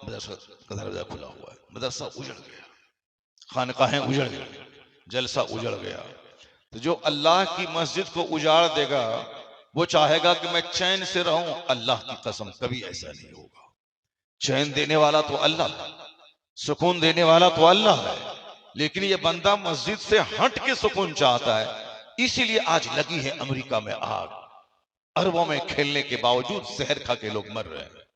मदरसा का दरवाजा खुला हुआ है। मदरसा उजड़ गया,
खानकाहें उजड़ गई, जलसा उजड़ गया। तो जो अल्लाह की मस्जिद को उजाड़ देगा वो चाहेगा कि मैं चैन से रहूं। अल्लाह की कसम कभी ऐसा नहीं होगा। चैन देने वाला तो अल्लाह है, सुकून देने वाला तो अल्लाह है, लेकिन ये बंदा मस्जिद से हट के सुकून चाहता है। इसीलिए आज लगी है अमेरिका में आग, अरबों में खेलने के बावजूद जहर खा के लोग मर रहे हैं।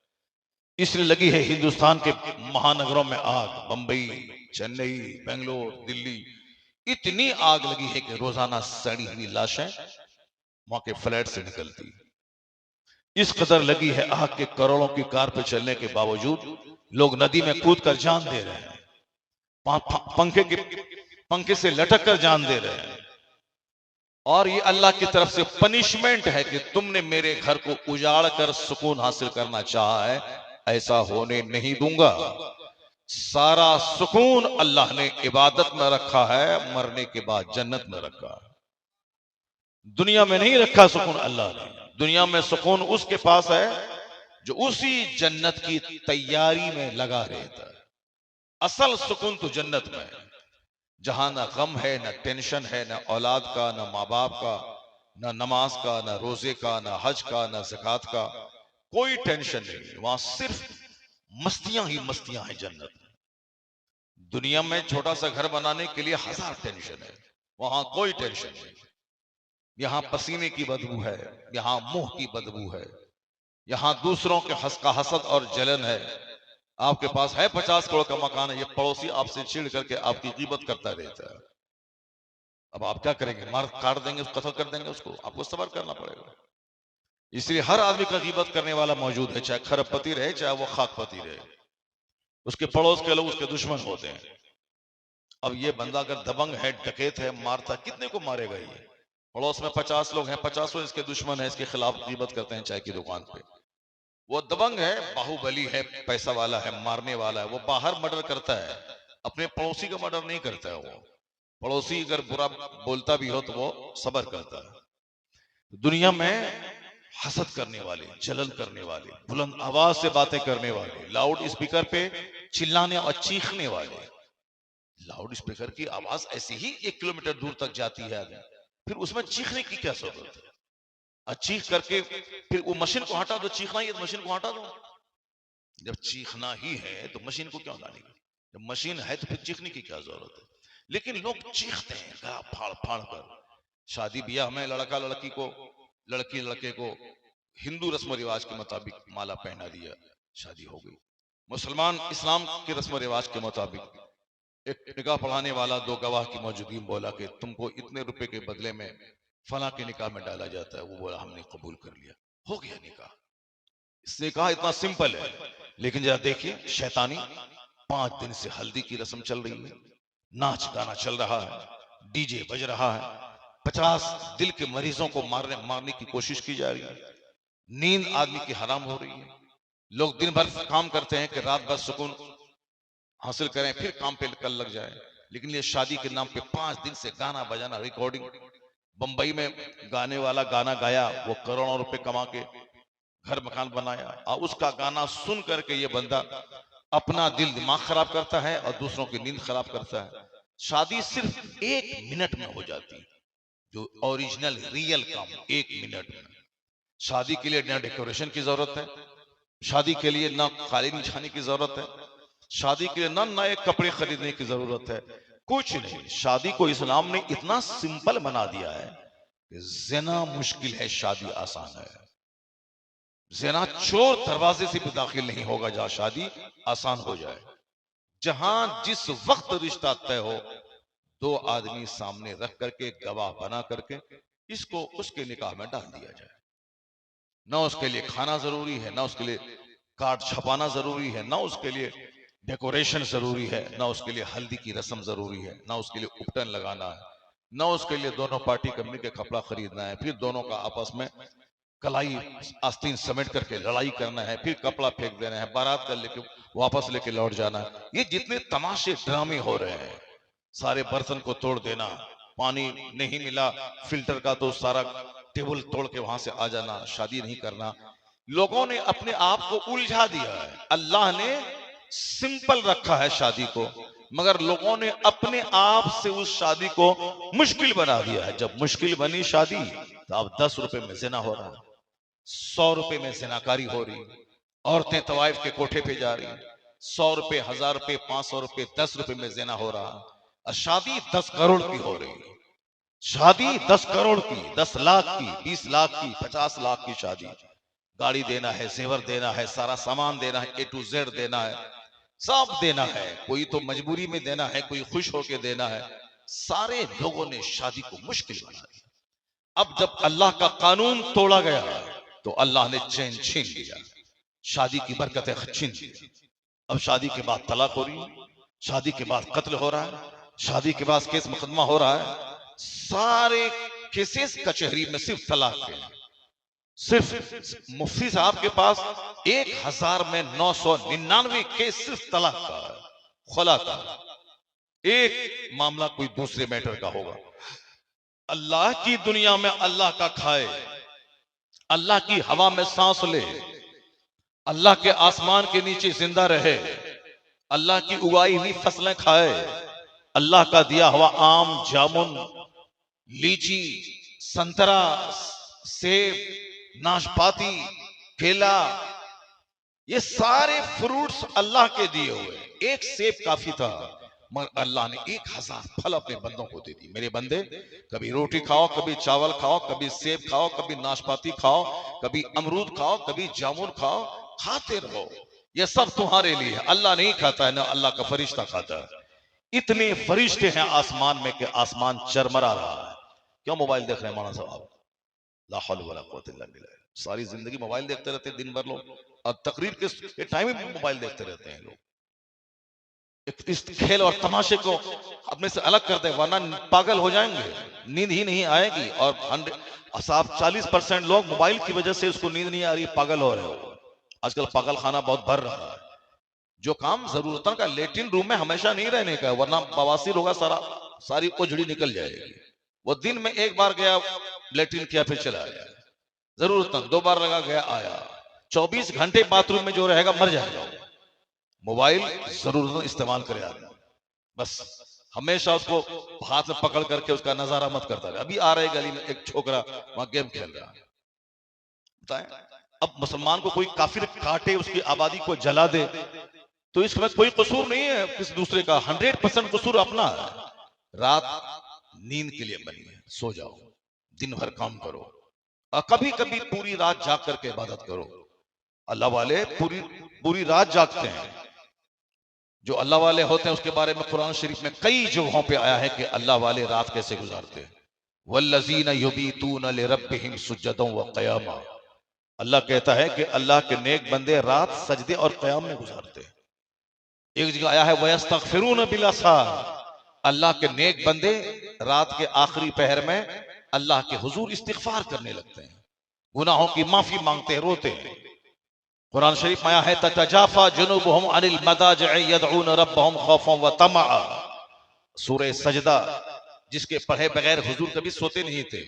इसलिए लगी है हिंदुस्तान के महानगरों में आग, बंबई, चेन्नई, बेंगलोर, दिल्ली, इतनी आग लगी है कि रोजाना सड़ी हुई लाशें वहां के फ्लैट से निकलती। इस कदर लगी है आग के करोड़ों की कार पे चलने के बावजूद लोग नदी में कूद कर जान दे रहे हैं, पंखे से लटक कर जान दे रहे हैं। और ये अल्लाह की तरफ से पनिशमेंट है कि तुमने मेरे घर को उजाड़ कर सुकून हासिल करना चाहा है, ऐसा होने नहीं दूंगा। सारा सुकून अल्लाह ने इबादत में रखा है, मरने के बाद जन्नत में रखा है। दुनिया में नहीं रखा सुकून अल्लाह ने। दुनिया में सुकून उसके पास है जो उसी जन्नत की तैयारी में लगा रहता है। असल सुकून तो जन्नत में है, जहां ना गम है, ना टेंशन है, ना औलाद का, ना माँ बाप का, ना नमाज का, ना रोजे का, ना हज का, ना ज़कात का, कोई टेंशन नहीं। वहां सिर्फ मस्तियां ही मस्तियां हैं जन्नत में। दुनिया में छोटा सा घर बनाने के लिए हजार टेंशन है, वहां कोई टेंशन नहीं। यहां पसीने की बदबू है, यहां मुंह की बदबू है, यहां दूसरों के हसद और जलन है। आपके पास है 50 करोड़ का मकान है, ये पड़ोसी आपसे चिढ़ करके आपकी कीमत करता रहता है। अब आप क्या करेंगे? मार काट देंगे, कत्ल कर देंगे उसको, आपको सब्र करना पड़ेगा। इसलिए हर आदमी का कीमत करने वाला मौजूद है, चाहे खरबपति रहे चाहे वो खाकपति रहे। उसके पड़ोस के लोग उसके दुश्मन होते हैं। अब ये बंदा अगर दबंग है, डकैत है, मारता, कितने को मारेगा? ये पड़ोस में 50 लोग हैं, 50 इसके दुश्मन है, इसके खिलाफ कीमत करते हैं चाय की दुकान पे। वो दबंग है, बाहुबली है, पैसा वाला है, मारने वाला है, वो बाहर मर्डर करता है, अपने पड़ोसी का मर्डर नहीं करता है। वो पड़ोसी अगर बुरा बोलता भी हो तो वो सब्र करता है। दुनिया में हसद करने वाले, जलन करने वाले, बुलंद आवाज से बातें करने वाले, लाउड स्पीकर पे चिल्लाने और चीखने वाले। लाउड स्पीकर की आवाज ऐसी ही 1 किलोमीटर दूर तक जाती है, फिर उसमें चीखने की क्या जरूरत है? चीख करके फिर वो मशीन को हटा दो। चीखना ही है तो मशीन को हटा दो। जब चीखना ही है तो मशीन को क्यों डालेंगे? जब मशीन है तो फिर चीखने की क्या जरूरत है? लेकिन लोग चीखते हैं गला फाड़ फाड़ कर। शादी ब्याह में लड़का लड़की को, लड़की लड़के को हिंदू रस्म रिवाज के मुताबिक माला पहना दिया, शादी हो गई। मुसलमान इस्लाम के रस्म रिवाज के मुताबिक एक निकाह पढ़ाने वाला 2 गवाह की मौजूदगी में बोला कि तुमको इतने रुपए के बदले में फला के निकाह में डाला जाता है। वो बोला हमने कबूल कर लिया, हो गया निकाह। इसने कहा इतना सिंपल है। लेकिन जरा देखिए शैतानी, 5 दिन से हल्दी की रस्म चल रही है, नाच गाना चल रहा है, डीजे बज रहा है, 50 दिल के मरीजों को मारने की कोशिश की जा रही है, नींद आदमी की हराम हो रही है। लोग दिन भर काम करते हैं कि रात भर सुकून हासिल करें, फिर काम पे कल लग जाए। लेकिन ये शादी के नाम पे 5 दिन से गाना बजाना, रिकॉर्डिंग। बंबई में गाने वाला गाना गाया, वो करोड़ों रुपए कमा के घर मकान बनाया, और उसका गाना सुन करके ये बंदा अपना दिल दिमाग खराब करता है और दूसरों की नींद खराब करता है। शादी सिर्फ 1 मिनट में हो जाती, जो ओरिजिनल रियल काम 1 मिनट में। शादी के लिए ना डेकोरेशन की जरूरत है, शादी के लिए ना कालीन बिछाने की जरूरत है, शादी के लिए ना नए कपड़े खरीदने की जरूरत है, कुछ नहीं। शादी को इस्लाम ने इतना सिंपल बना दिया है कि ज़िना मुश्किल है, शादी आसान है। ज़िना चोर दरवाजे से भी दाखिल नहीं होगा, जहां शादी आसान हो जाए। जहां जिस वक्त रिश्ता तय हो, 2 आदमी सामने रख करके, गवाह बना करके इसको उसके निकाह में डाल दिया जाए। ना उसके लिए खाना जरूरी है, ना उसके लिए कार्ड छपाना जरूरी है, ना उसके लिए डेकोरेशन जरूरी है, ना उसके लिए हल्दी की रस्म जरूरी है, ना उसके लिए उपटन लगाना है, ना उसके लिए दोनों पार्टी कंपनी के कपड़ा खरीदना है, फिर दोनों का आपस में कलाई आस्तीन समेट करके लड़ाई करना है, फिर कपड़ा फेंक देना है, बारात कर लेके वापस लेके लौट जाना है। ये जितने तमाशे ड्रामे हो रहे हैं, सारे बर्तन को तोड़ देना, पानी नहीं मिला फिल्टर का तो सारा टेबल तोड़ के वहां से आ जाना, शादी नहीं करना। लोगों ने अपने आप को उलझा दिया है। अल्लाह ने सिंपल रखा है शादी को, मगर लोगों ने अपने आप से उस शादी को मुश्किल बना दिया है। जब मुश्किल बनी शादी तो अब 10 रुपए में जिना हो रहा है, 100 रुपए में जिनाकारी हो रही, औरतें तवाइफ के कोठे पे जा रही, 100 रुपए, 1000 रुपए, 500 रुपए, 10 रुपए में जिना हो रहा, और शादी 10 करोड़ की हो रही। शादी 10 करोड़ की, 10 लाख की, 20 लाख की, 50 लाख की शादी। गाड़ी देना है, जेवर देना है, सारा सामान देना है, A to Z देना है, सब देना है। कोई तो मजबूरी में देना है, कोई खुश होके देना है। सारे लोगों ने शादी को मुश्किल बना दिया। अब जब अल्लाह का कानून तोड़ा गया तो अल्लाह ने चैन छीन लिया, शादी की बरकतें छीन ली। अब शादी के बाद तलाक हो रही, शादी के बाद कत्ल हो रहा है, शादी के बाद केस मुकदमा हो रहा है। सारे केसेस कचहरी में सिर्फ तलाक के, सिर्फ मुफ्ती साहब के पास 1000 में 999 केस सिर्फ तलाक का है, खुला का। एक मामला कोई दूसरे मैटर का होगा। अल्लाह की दुनिया में अल्लाह का खाए, अल्लाह की हवा में सांस ले, अल्लाह के आसमान के नीचे जिंदा रहे, अल्लाह की उगाई हुई फसलें खाए, अल्लाह का दिया हुआ आम, जामुन, लीची, संतरा, सेब, नाशपाती, केला, ये सारे फ्रूट्स अल्लाह के दिए हुए। एक सेब काफी था, मगर अल्लाह ने 1000 फल अपने बंदों को दे दी। मेरे बंदे, कभी रोटी खाओ, कभी चावल खाओ, कभी सेब खाओ, कभी नाशपाती खाओ, कभी अमरूद खाओ, कभी जामुन खाओ, खाते रहो। ये सब तुम्हारे लिए है। अल्लाह नहीं खाता है, ना अल्लाह का फरिश्ता खाता है। इतने फरिश्ते हैं आसमान में कि आसमान चरमरा रहा है। क्यों मोबाइल देख रहे हैं मौलाना साहब? ला हौल वला कुव्वता इल्ला बिल्लाह। सारी जिंदगी मोबाइल देखते रहते हैं, दिन भर लोग, और तकरीर के टाइम में मोबाइल देखते रहते हैं लोग। इस खेल और तमाशे को अपने से अलग कर दे, वरना पागल हो जाएंगे, नींद ही नहीं आएगी। और 40% लोग मोबाइल की वजह से उसको नींद नहीं आ रही, पागल हो रहे हो। आजकल पागल खाना बहुत भर रहा है। जो काम जरूरतन का, लेटिन रूम में हमेशा नहीं रहने का, वरना बवासीर होगा, सारी उजड़ी निकल जाएगी। वो दिन में एक बार गया लेटिन किया, फिर चला गया। जरूरतन 2 बार लगा गया, आया। 24 घंटे बाथरूम में जो रहेगा मर जाएगा। मोबाइल जरूरत इस्तेमाल करे आदमी, बस हमेशा उसको हाथ में पकड़ करके उसका नजारा मत करता रहे। अभी आ रहे गली में एक छोकरा वहां गेम खेल रहा है, बताएं। अब मुसलमान को कोई काफिर काटे, उसकी आबादी को जला दे, तो इसमें कोई कसूर नहीं है किसी दूसरे का, 100% कसूर अपना है। रात नींद के लिए बनी है, सो जाओ, दिन भर काम करो, और कभी कभी पूरी रात जाग करके इबादत करो। अल्लाह वाले पूरी रात जागते हैं। जो अल्लाह वाले होते हैं उसके बारे में कुरान शरीफ में कई जगहों पे आया है कि अल्लाह वाले रात कैसे गुजारते हैं। वल्लज़ीना युबीतूना लिरब्बिहिम सुज्जदन व क़ियामा। अल्लाह कहता है कि अल्लाह के नेक बंदे रात सजदे और क़याम में गुजारते हैं। एक जगह आया है वयस्तग़फिरूना बिल असहार। अल्लाह के नेक बंदे रात के आखिरी पहर में अल्लाह के हुजूर इस्तिग़फार करने लगते हैं, गुनाहों की माफी मांगते हैं, रोते हैं। कुरान शरीफ में आया है ततजाफा जुनूबुहुम अनिल मदाजि'i यदऊन रब्बहुम खौफन व तमअ। सूरह सजदा, जिसके पढ़े बगैर हुजूर कभी सोते नहीं थे।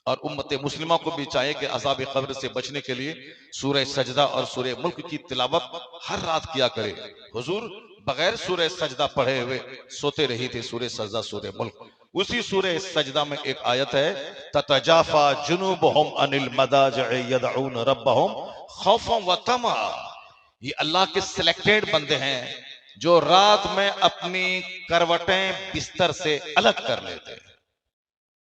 और उम्मत मुस्लिमा को भी चाहिए कि अज़ाब क़ब्र से बचने के लिए सूरह सजदा और सूरह मुल्क की तिलावत हर रात किया करे। हुजूर बगैर सूरह सजदा पढ़े हुए सोते रही थे। सूरह सजदा, सूरह मुल्क। उसी सूरह सजदा में एक आयत है ततजाफा जुनूबुहुम अनिल मदाजि'i यदऊन रब्बहुम खौफन व तमअ। ये अल्लाह के सिलेक्टेड बंदे हैं जो रात में अपनी करवटें बिस्तर से अलग कर लेते हैं।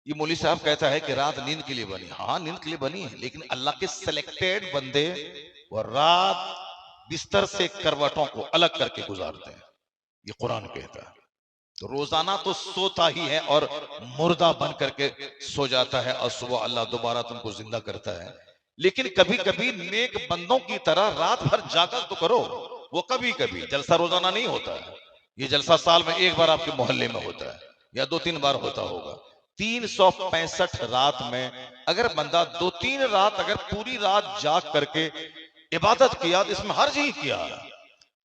ये मौलवी साहब कहता है कि रात नींद के लिए बनी। हाँ, नींद के लिए बनी है, लेकिन अल्लाह के सिलेक्टेड बंदे वो रात बिस्तर से करवटों को अलग करके गुजारते हैं, ये कुरान कहता है। तो रोजाना तो सोता ही है और मुर्दा बन करके सो जाता है, और सुबह अल्लाह दोबारा तुमको जिंदा करता है। लेकिन कभी कभी नेक बंदों की तरह रात भर जाकर तो करो। वो कभी कभी, जलसा रोजाना नहीं होता है। ये जलसा साल में एक बार आपके मोहल्ले में होता है, या 2-3 बार होता होगा। 365 रात में अगर बंदा 2-3 रात अगर पूरी रात जाग करके इबादत किया तो इसमें हर्ज ही किया।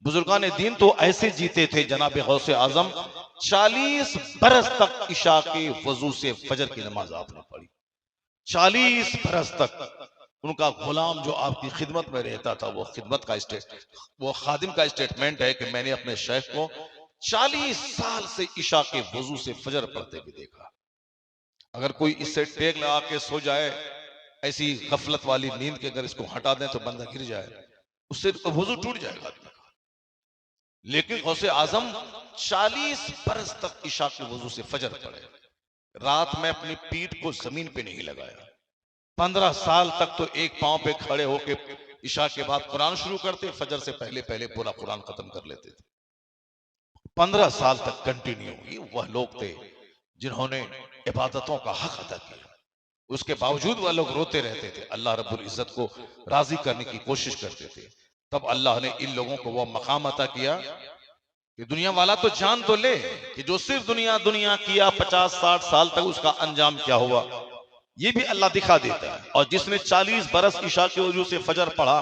बुजुर्गान दीन तो ऐसे जीते थे, जनाब गौसे आजम 40 बरस तक इशा के वजू से फजर की नमाज आपने पढ़ी, 40 बरस तक। उनका गुलाम जो आपकी खिदमत में रहता था, वो खादिम का स्टेटमेंट है कि मैंने अपने शेख को 40 साल से इशा के वजू से फजर पढ़ते हुए देखा। अगर कोई इससे टेक लगा के सो जाए, ऐसी गफलत वाली नींद के अगर इसको हटा दें तो बंदा गिर जाए, उससे तो वजू टूट जाएगा आदमी का। लेकिन गौसे आजम 40 बरस तक इशा के वजू से फजर पढ़े, रात में अपनी पीठ को जमीन पे नहीं लगाया। 15 साल तक तो एक पांव पे खड़े होके इशा के बाद कुरान शुरू करते, फजर से पहले पहले पूरा कुरान खत्म कर लेते थे। 15 साल तक कंटिन्यू। ये वह लोग थे जिन्होंने इबादतों का हक अदा किया। उसके बावजूद वह लोग रोते रहते थे, अल्लाह रब्बुल इज्जत को राजी करने की कोशिश करते थे। तब अल्लाह ने इन लोगों को वह मकाम अता किया कि दुनिया वाला तो जान तो ले कि जो सिर्फ दुनिया दुनिया किया 50-60 साल तक, उसका अंजाम क्या हुआ ये भी अल्लाह दिखा देता है। और जिसने 40 बरस इशा की वजह से फजर पढ़ा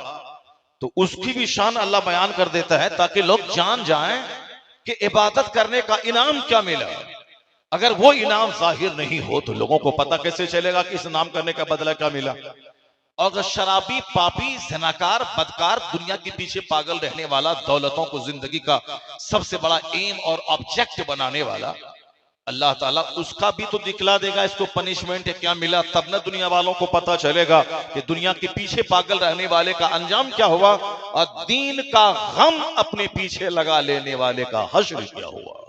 तो उसकी भी शान अल्लाह बयान कर देता है, ताकि लोग जान जाएं कि इबादत करने का इनाम क्या मिला। अगर वो इनाम जाहिर नहीं हो तो लोगों को पता कैसे चलेगा कि इस इनाम करने का बदला क्या मिला। और अगर शराबी, पापी, जनाकार, बदकार, दुनिया के पीछे पागल रहने वाला, दौलतों को जिंदगी का सबसे बड़ा एम और ऑब्जेक्ट बनाने वाला, अल्लाह ताला उसका भी तो दिखला देगा इसको पनिशमेंट है क्या मिला। तब न दुनिया वालों को पता चलेगा कि दुनिया के पीछे पागल रहने वाले का अंजाम क्या हुआ और दीन का गम अपने पीछे लगा लेने वाले का हश्र क्या हुआ।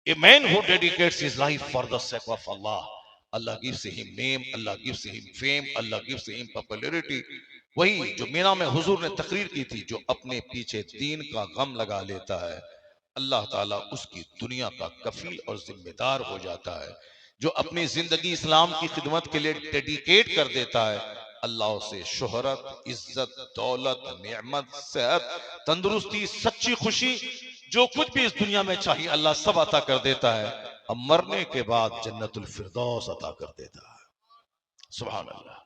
A man who dedicates his life for the sake of Allah, Allah gives him name, Allah gives him fame, Allah gives him popularity. वही जो मीना में हुजूर ने तकरीर की थी, जो अपने पीछे दीन का गम लगा लेता है, अल्लाह ताला उसकी दुनिया का कफील और जिम्मेदार हो जाता है। जो अपनी जिंदगी इस्लाम की खिदमत के लिए डेडिकेट कर देता है, अल्लाह उसे शोहरत, इज्जत, दौलत, नेमत, सेहत, तंदुरुस्ती, सच्ची खुशी, जो कुछ भी इस दुनिया में चाहिए अल्लाह सब अता कर देता है। अब मरने के बाद जन्नतुल फिरदौस अता कर देता है। सुभान अल्लाह।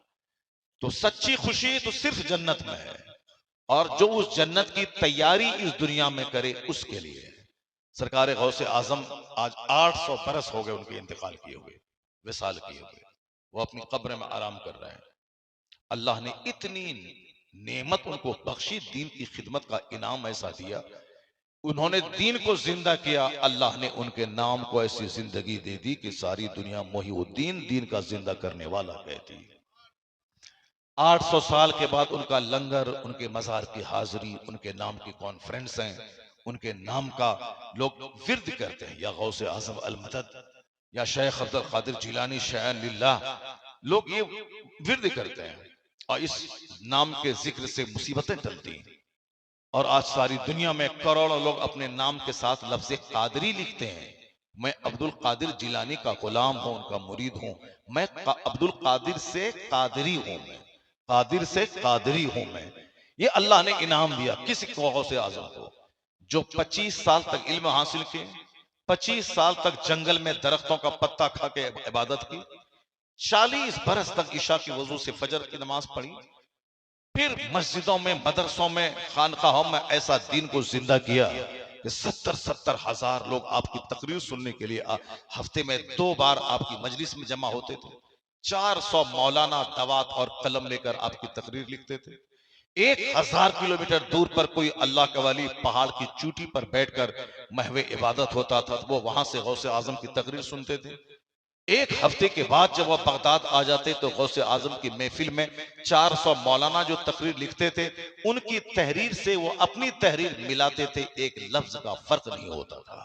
तो सच्ची खुशी तो सिर्फ जन्नत में है, और जो उस जन्नत की तैयारी इस दुनिया में करे उसके लिए है। सरकार गौसे आजम आज 800 बरस हो गए उनके इंतकाल किए हुए, विसाल किए हुए, वो अपनी कब्र में आराम कर रहे हैं। अल्लाह ने इतनी नेमत उनको बख्शी, दीन की खिदमत का इनाम ऐसा दिया, उन्होंने दीन को जिंदा किया। अल्लाह ने उनके नाम को ऐसी जिंदगी दे दी कि सारी दुनिया मोहिउद्दीन, दीन का जिंदा करने वाला कहती है। 800 साल के बाद उनका लंगर, उनके मजार की हाजिरी, उनके नाम की कॉन्फ्रेंस हैं, उनके नाम का लोग विर्द करते हैं, या गौसे आजम अल मदद, या शेख अब्दुल कादिर जिलानी शैन लिल्लाह, लोग ये विर्द करते हैं। और इस नाम के जिक्र से मुसीबतें टलती हैं। और आज सारी दुनिया में करोड़ों लोग अपने नाम के साथ लफ्ज कादरी लिखते हैं। मैं अब्दुल कादिर जिलानी का गुलाम हूं, उनका मुरीद हूं। मैं अब्दुल कादिर से कादरी हूं, मैं कादिर से कादरी हूं मैं। ये अल्लाह ने इनाम दिया किसी को से आजम को, जो 25 साल तक इल्म हासिल किए, 25 साल तक जंगल में दरख्तों का पत्ता खा के इबादत की, 40 बरस तक ईशा की वजू से फजर की नमाज पढ़ी, फिर मस्जिदों में, मदरसों में, खानकाहों में ऐसा दीन को जिंदा किया कि 70-70 हजार लोग आपकी तकरीर सुनने के लिए हफ्ते में 2 बार आपकी मजलिस में जमा होते थे। 400 मौलाना दवात और कलम लेकर आपकी तकरीर लिखते थे। 1000 किलोमीटर दूर पर कोई अल्लाह का वली पहाड़ की चोटी पर बैठकर महवे इबादत होता था, वो वहां से गौसे आजम की तकरीर सुनते थे। एक हफ्ते के बाद जब वह बगदाद आ जाते तो गौसे आजम की महफिल में 400 मौलाना जो तकरीर लिखते थे, उनकी तहरीर से वो अपनी तहरीर मिलाते थे, एक लफ्ज का फर्क नहीं होता था।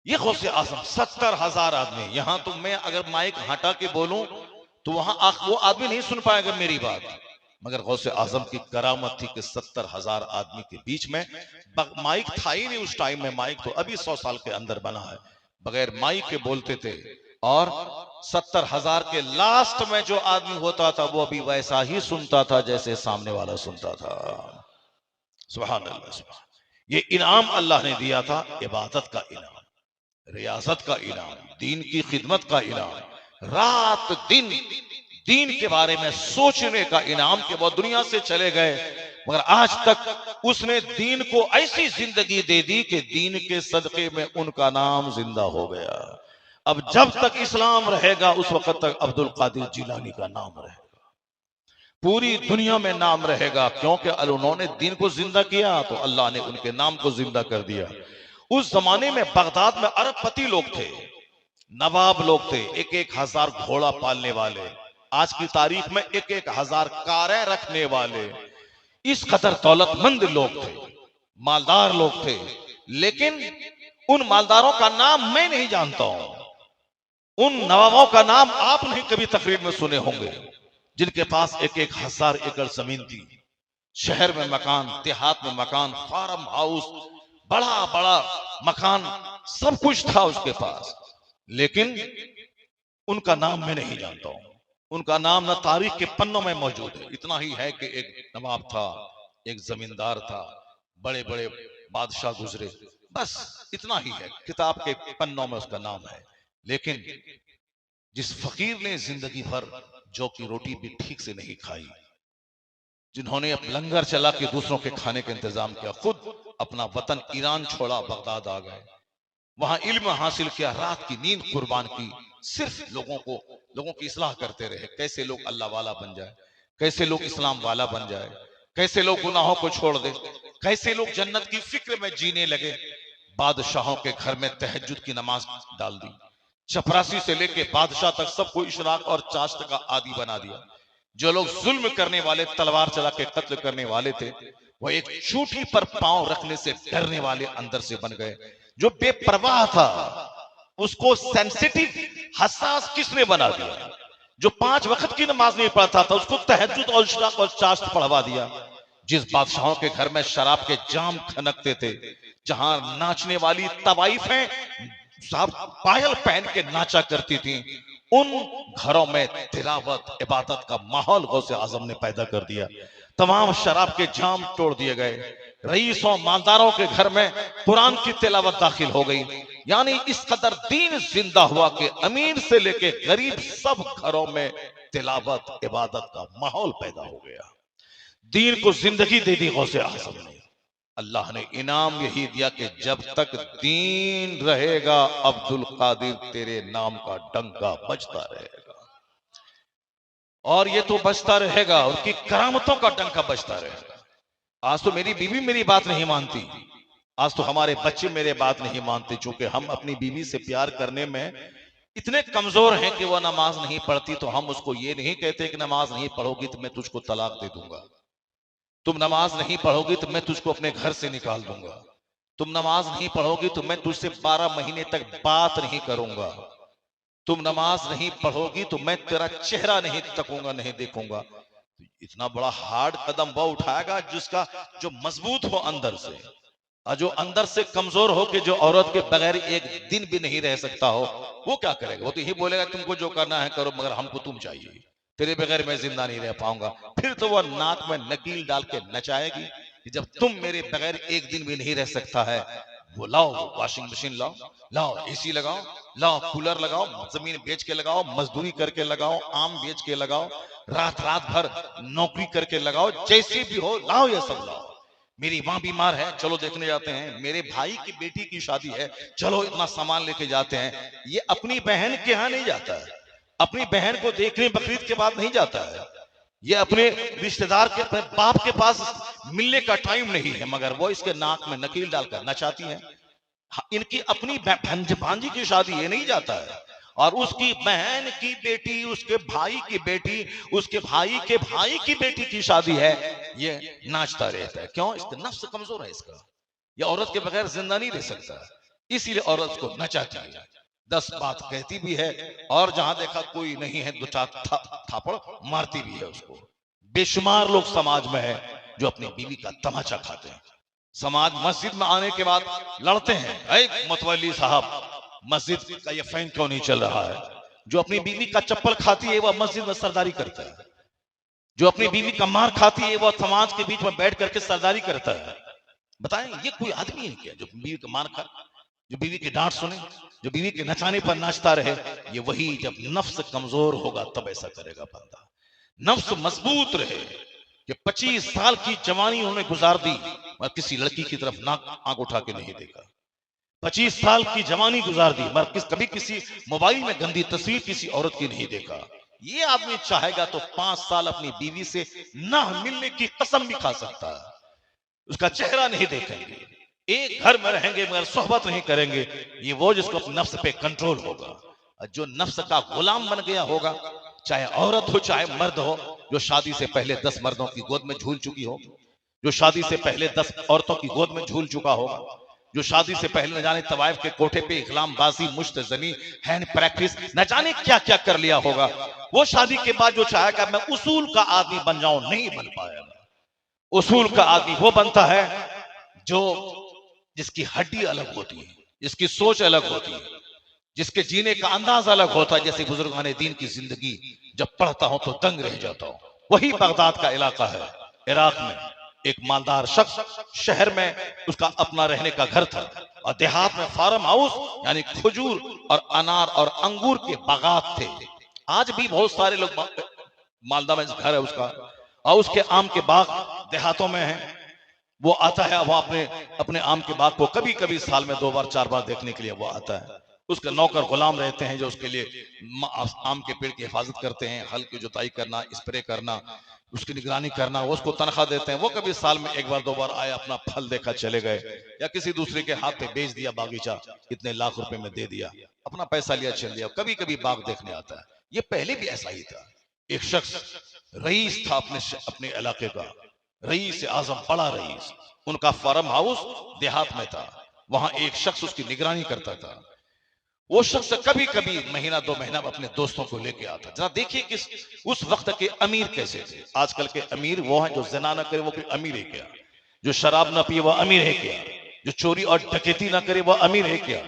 ये गौसे आजम 70,000 आदमी। यहां तो मैं अगर माइक हटा के बोलूं तो वहां वो आदमी नहीं सुन पाएगा मेरी बात, मगर गौसे आजम की करामत थी कि 70,000 आदमी के बीच में माइक था ही नहीं उस टाइम में। माइक तो अभी 100 साल के अंदर बना है, बगैर माइक के बोलते थे। और 70,000 के लास्ट में जो आदमी होता था वो भी वैसा ही सुनता था जैसे सामने वाला सुनता था। सुभान अल्लाह, सुभान। ये इनाम अल्लाह ने दिया था, इबादत का इनाम, रियासत का इनाम, दीन की खिदमत का इनाम, रात दिन दीन के बारे में सोचने का इनाम कि वो दुनिया से चले गए, मगर आज तक उसने दीन को ऐसी जिंदगी दे दी कि दीन के सदके में उनका नाम जिंदा हो गया। अब जब तक इस्लाम रहेगा उस वक्त तक अब्दुल कादिर जिलानी का नाम रहेगा। पूरी दुनिया में नाम रहेगा, क्योंकि उन्होंने दीन को जिंदा किया तो अल्लाह ने उनके नाम को जिंदा कर दिया। उस जमाने में बगदाद में अरबपति लोग थे, नवाब लोग थे, एक एक हजार घोड़ा पालने वाले, आज की तारीख में एक एक हजार कारें रखने वाले, इस कदर दौलतमंद लोग थे, मालदार लोग थे। लेकिन उन मालदारों का नाम मैं नहीं जानता हूं, उन नवाबों का नाम आप नहीं कभी तकरीर में सुने होंगे, जिनके पास एक एक हजार एकड़ जमीन थी, शहर में मकान, देहात में मकान, फार्म हाउस, बड़ा बड़ा मकान, सब कुछ था उसके पास। लेकिन उनका नाम मैं नहीं जानता हूं, उनका नाम न तारीख के पन्नों में मौजूद है। इतना ही है कि एक नवाब था, एक जमींदार था, बड़े बड़े बादशाह गुजरे, बस इतना ही है, किताब के पन्नों में उसका नाम है। लेकिन जिस फकीर ने जिंदगी भर जौ की रोटी भी ठीक से नहीं खाई, जिन्होंने अब लंगर चला के दूसरों के खाने का इंतजाम किया, खुद अपना वतन ईरान छोड़ा, बगदाद आ गए, वहां इल्म हासिल किया, रात की नींद कुर्बान की, सिर्फ लोगों की इस्लाह करते रहे, कैसे लोग अल्लाह वाला बन जाए, कैसे लोग इस्लाम वाला बन जाए, कैसे लोग गुनाहों को छोड़ दे, कैसे लोग जन्नत की फिक्र में जीने लगे। बादशाहों के घर में तहज्जुद की नमाज डाल दी, चपरासी से लेके बादशाह तक सबको इशराक और चाश्त का आदी बना दिया। जो लोग जुल्म करने वाले, तलवार चला के कत्ल करने वाले थे, वो एक चूटी पर पांव रखने से डरने वाले अंदर से बन गए। जो बेपरवाह था उसको सेंसिटिव, हसास किसने बना दिया? जो 5 वक्त की नमाज नहीं पढ़ता था उसको तहज्जुद और इशराक और चाश्त पढ़वा दिया। जिस बादशाहों के घर में शराब के जाम खनकते थे, जहां नाचने वाली तवाइफें साहब पायल पहन के नाचा करती थी, उन घरों में तिलावत इबादत का माहौल गौसे आजम ने पैदा कर दिया। तमाम शराब के जाम तोड़ दिए गए, रईसों मालदारों के घर में कुरान की तिलावत दाखिल हो गई। यानी इस कदर दीन जिंदा हुआ कि अमीर से लेके गरीब सब घरों में तिलावत इबादत का माहौल पैदा हो गया। दीन को जिंदगी दे दी गौसे आजम ने। अल्लाह ने इनाम यही दिया कि जब तक दीन रहेगा अब्दुल कादिर तेरे नाम का डंका बजता रहेगा, और ये तो बजता रहेगा, उनकी करामतों का डंका बजता रहेगा। आज तो मेरी बीवी मेरी बात नहीं मानती, आज तो हमारे बच्चे मेरे बात नहीं मानते, चूंकि हम अपनी बीवी से प्यार करने में इतने कमजोर हैं कि वह नमाज नहीं पढ़ती तो हम उसको ये नहीं कहते कि नमाज नहीं पढ़ोगी तो मैं तुझको तलाक दे दूंगा, तुम नमाज नहीं पढ़ोगी तो मैं तुझको अपने घर से निकाल दूंगा, तुम नमाज नहीं पढ़ोगी तो मैं तुझसे 12 महीने तक बात नहीं करूंगा, तुम नमाज नहीं पढ़ोगी तो मैं तेरा चेहरा नहीं तकूंगा, नहीं देखूंगा। इतना बड़ा हार्ड कदम वो उठाएगा जिसका जो मजबूत हो अंदर से, और जो अंदर से कमजोर हो कि जो औरत के बगैर एक दिन भी नहीं रह सकता हो, वो क्या करेगा? वो तो यही बोलेगा तुमको जो करना है करो, मगर हमको तुम चाहिए, तेरे बगैर मैं जिंदा नहीं रह पाऊंगा। फिर तो वह नाक में नकील डाल के नचाएगी कि जब तुम मेरे बगैर एक दिन भी नहीं रह सकता है, वो लाओ वॉशिंग मशीन लाओ, लाओ एसी लगाओ, लाओ कूलर लगाओ, जमीन बेच के लगाओ, मजदूरी करके लगाओ, आम बेच के लगाओ, रात रात भर नौकरी करके लगाओ, जैसे भी हो लाओ, ये सब लाओ। मेरी माँ बीमार है, चलो देखने जाते हैं, मेरे भाई की बेटी की शादी है, चलो इतना सामान लेके जाते हैं। ये अपनी बहन के यहाँ नहीं जाता है, अपनी बहन को देखने बकरीद के बाद नहीं जाता है, ये अपने रिश्तेदार के, अपने बाप के पास मिलने का टाइम नहीं है, मगर वो इसके नाक में नकील डालकर नचाती है। इनकी अपनी भांजी की शादी ये नहीं जाता है, और उसकी बहन की बेटी, उसके भाई की बेटी, उसके भाई के भाई की बेटी की शादी है, ये नाचता रहता है। क्यों? इसका नफ्स कमजोर है, इसका ये औरत के बगैर जिंदा नहीं रह सकता, इसीलिए औरत को नचाती है, 10 बात कहती भी है, और जहां देखा कोई नहीं है 2-4 थापड़ मारती भी है उसको। बेशुमार लोग समाज में है जो अपनी बीवी का तमाचा खाते हैं। समाज मस्जिद में आने के बाद लड़ते हैं, ऐ मतवली साहब मस्जिद का ये फैन क्यों नहीं चल रहा है? जो अपनी बीवी का चप्पल खाती है वह मस्जिद में सरदारी करता है, जो अपनी बीवी का मार खाती है वह समाज के बीच में बैठ करके सरदारी करता है। बताएं ये कोई आदमी है क्या जो बीवी का मार खाए, जो बीवी की डांट सुने, जो बीवी के नचाने पर नाचता रहे? ये वही जब नफ्स कमजोर होगा तब ऐसा करेगा बंदा। नफ्स मजबूत रहे कि 25 साल की जवानी उन्होंने गुजार दी और किसी लड़की की तरफ आंख उठा के नहीं देखा। 25 साल की जवानी गुजार दी मगर कभी किसी मोबाइल में गंदी तस्वीर किसी औरत की नहीं देखा। ये आदमी चाहेगा तो 5 साल अपनी बीवी से ना मिलने की कसम भी खा सकता है, उसका चेहरा नहीं देखेंगे, एक घर में रहेंगे मगर सोहबत नहीं करेंगे। ये वो जिसको अपने नफ्स पे कंट्रोल होगा। और जो नफ्स का गुलाम बन गया होगा, चाहे औरत हो चाहे मर्द हो, जो शादी से पहले 10 मर्दों की गोद में झूल चुकी हो, जो शादी से पहले 10 औरतों की गोद में झूल चुका होगा, जो शादी से पहले न जाने तवाइफ के कोठे पे इकलामबाजी, मुश्तजनी, हैंड प्रैक्टिस, न जाने क्या क्या कर लिया होगा, वो शादी के बाद जो चाहेगा मैं उसूल का आदमी बन जाऊं, नहीं बन पाएगा। उसूल का आदमी वो बनता है जो जिसकी हड्डी अलग होती है, जिसकी सोच अलग होती है, जिसके जीने का अंदाज अलग होता है। जैसे बुजुर्गान दीन की जिंदगी जब पढ़ता हूं तो दंग रह जाता हूं। वही बगदाद का इलाका है, इराक में। एक मालदार शख्स, शहर में उसका अपना रहने का घर था और देहात में फार्म हाउस यानी खजूर और अनार और अंगूर के बागात थे। आज भी बहुत सारे लोग मालदा में घर है उसका, और उसके आम के बाग देहातों में है। वो आता है, वो अपने अपने आम के बाग को कभी कभी साल में 2 बार 4 बार देखने के लिए वो आता है। उसके नौकर गुलाम रहते हैं जो उसके लिए आम के पेड़ की हिफाजत करते हैं, हल की जुताई करना, स्प्रे करना, उसकी निगरानी करना, वो उसको तनख्वाह देते हैं। वो कभी साल में 1 बार 2 बार आए, अपना फल देखा चले गए, या किसी दूसरे के हाथ पे बेच दिया बागीचा, इतने लाख रुपए में दे दिया, अपना पैसा लिया चल दिया। कभी कभी बाग देखने आता है। ये पहले भी ऐसा ही था। एक शख्स रईस था अपने इलाके का, रईस आजम, बड़ा रईस। उनका फार्म हाउस देहात में था, वहां एक शख्स उसकी निगरानी करता था। वो शख्स कभी कभी महीना 2 महीना अपने दोस्तों को लेके आता। जरा देखिए कि उस वक्त के अमीर कैसे थे। आजकल के अमीर वो हैं जो जना ना करे वो कोई अमीर है क्या, जो शराब ना पिए वो अमीर है क्या, जो चोरी और डकैती ना करे वो अमीर है क्या,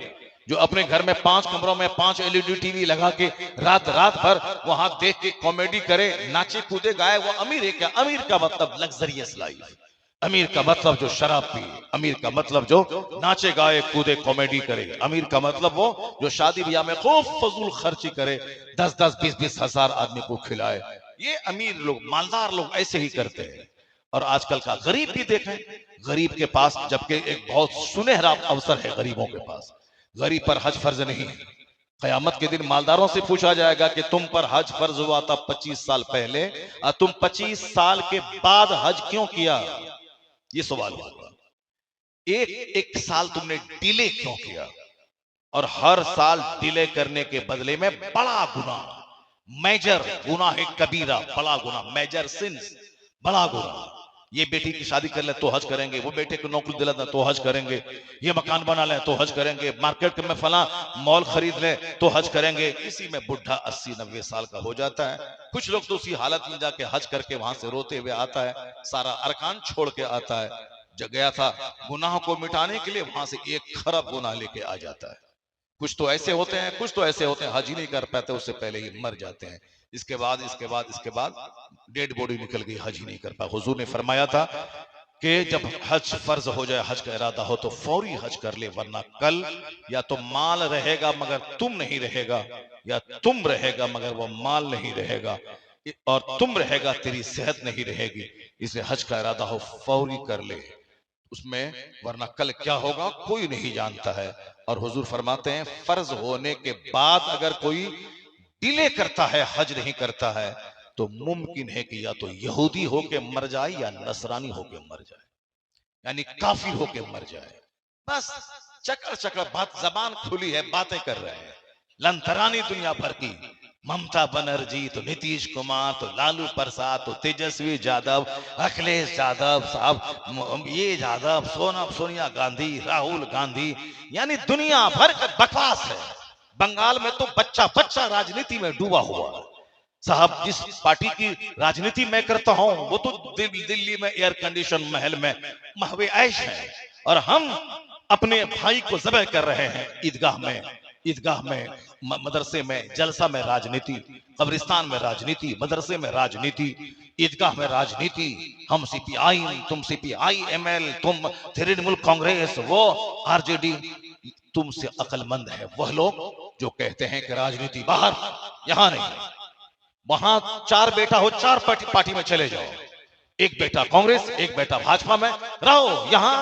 जो अपने घर में 5 कमरों में 5 एलईडी टीवी लगा के रात रात भर वहां देख के कॉमेडी करे, नाचे कूदे गाए, वो अमीर है क्या। अमीर का मतलब लग्जरियस लाइफ, अमीर का मतलब जो शराब पिए, अमीर का मतलब जो नाचे गाए कूदे कॉमेडी करे, अमीर का मतलब वो जो शादी ब्याह में खूब फजूल खर्ची करे, 10-10 20-20 हजार आदमी को खिलाए। ये अमीर लोग, मालदार लोग ऐसे ही करते हैं। और आजकल का गरीब भी देखें, गरीब के पास जबकि एक बहुत सुनहरा अवसर है गरीबों के पास, गरीब पर हज फर्ज नहीं है। कयामत के दिन मालदारों से पूछा जाएगा कि तुम पर हज फर्ज हुआ था 25 साल पहले, और तुम 25 साल के बाद हज क्यों किया, ये सवाल होगा। एक साल तुमने डिले क्यों किया, और हर साल डिले करने के बदले में बड़ा गुनाह, मेजर गुनाह है, कबीरा, बड़ा गुनाह, मेजर सिंस, बड़ा गुनाह। ये बेटी की शादी कर ले तो हज करेंगे, वो बेटे को नौकरी दिला दे तो हज करेंगे, ये मकान बना ले तो हज करेंगे, मार्केट में फला मॉल खरीद ले तो हज करेंगे। इसी में बुढ़ा 80-90 साल का हो जाता है। कुछ लोग तो उसी हालत में जाके हज करके वहां से रोते हुए आता है, सारा अरकान छोड़ के आता है। जब गया था गुनाह को मिटाने के लिए, वहां से 1 खरब गुनाह लेके आ जाता है। कुछ तो ऐसे होते हैं, कुछ तो ऐसे होते हैं हज ही नहीं कर पाते, उससे पहले ही मर जाते हैं। इसके बाद डेड बॉडी निकल गई, हज ही नहीं कर पाया। हुजूर ने फरमाया था कि जब हज फर्ज हो जाए, हज का इरादा हो तो फौरी हज कर ले, वरना कल या तो माल रहेगा मगर तुम नहीं रहेगा, या तुम रहेगा मगर वो माल नहीं रहेगा, और तुम रहेगा तेरी सेहत नहीं रहेगी। इसलिए हज का इरादा हो फौरी कर ले उसमें, वरना कल क्या होगा कोई नहीं जानता है। और हुजूर फरमाते हैं फर्ज होने के बाद अगर कोई डिले करता है, हज नहीं करता है, तो मुमकिन है कि या तो यहूदी होके मर जाए या नसरानी होके मर जाए, यानी काफिर होके मर जाए। बस चकर चकर बात, जबान खुली है, बातें कर रहे हैं, लंथरानी दुनिया भर की। ममता बनर्जी तो नीतीश कुमार तो लालू प्रसाद तो तेजस्वी यादव, अखिलेश यादव साहब, ये यादव, सोनिया गांधी, राहुल गांधी, यानी दुनिया भर का बकवास है। बंगाल में तो बच्चा बच्चा राजनीति में डूबा हुआ है साहब। जिस पार्टी की राजनीति मैं करता हूं वो तो दिल्ली में एयर कंडीशन महल में महवे ऐश है, और हम अपने भाई को ज़बह कर रहे हैं ईदगाह में, मदरसे में, जलसा में राजनीति, कब्रिस्तान में राजनीति, मदरसे में राजनीति, ईदगाह में राजनीति। हम सीपीआई, तुम सीपीआई-एमएल, तुम तृणमूल कांग्रेस, वो आरजेडी। तुमसे अक्लमंद है वह लोग जो कहते हैं कि राजनीति बाहर, यहां नहीं, वहां 4 बेटा हो, 4 पार्टी में चले जाओ, एक बेटा कांग्रेस, एक बेटा भाजपा में रहो, यहां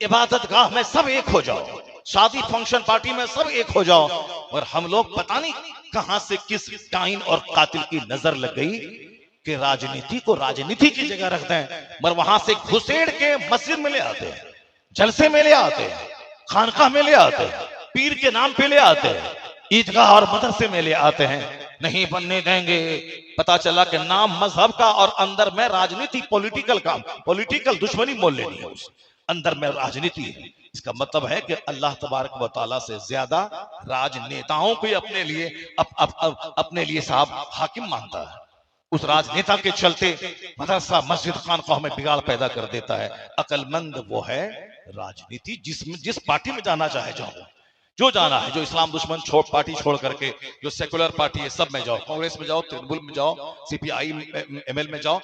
इबादत गाह में सब एक हो जाओ। शादी फंक्शन पार्टी में सब एक हो जाओ। और हम लोग पता नहीं कहां से किस डाइन और कातिल की नजर लग गई कि राजनीति को राजनीति की जगह रखते हैं, मगर वहां से घुसेड़ के मस्जिद में ले आते हैं, जलसे में ले आते हैं, खानकाह में ले आते हैं, पीर के नाम पे ले आते हैं, ईदगाह और मदरसे में ले आते हैं। नहीं बनने देंगे। पता चला कि नाम मजहब का और अंदर में राजनीति, पॉलिटिकल काम, पॉलिटिकल दुश्मनी मोल लेनी है, उस अंदर में राजनीति है। इसका मतलब है कि अल्लाह तबारक व तआला से ज्यादा राजनेताओं को अपने लिए अपने लिए साहब हाकिम मानता है। उस राजनेता के चलते मदरसा मस्जिद खानकाह में बिगाड़ पैदा कर देता है। अकलमंद वो है राजनीति जिसमें जिस पार्टी में जाना चाहे जाओ, जो जाना है, जो इस्लाम दुश्मन पार्टी छोड़ करके जो सेकुलर पार्टी है सब में जाओ, कांग्रेस में जाओ, तृणमूल में जाओ, सीपीआई एमएल में जाओ,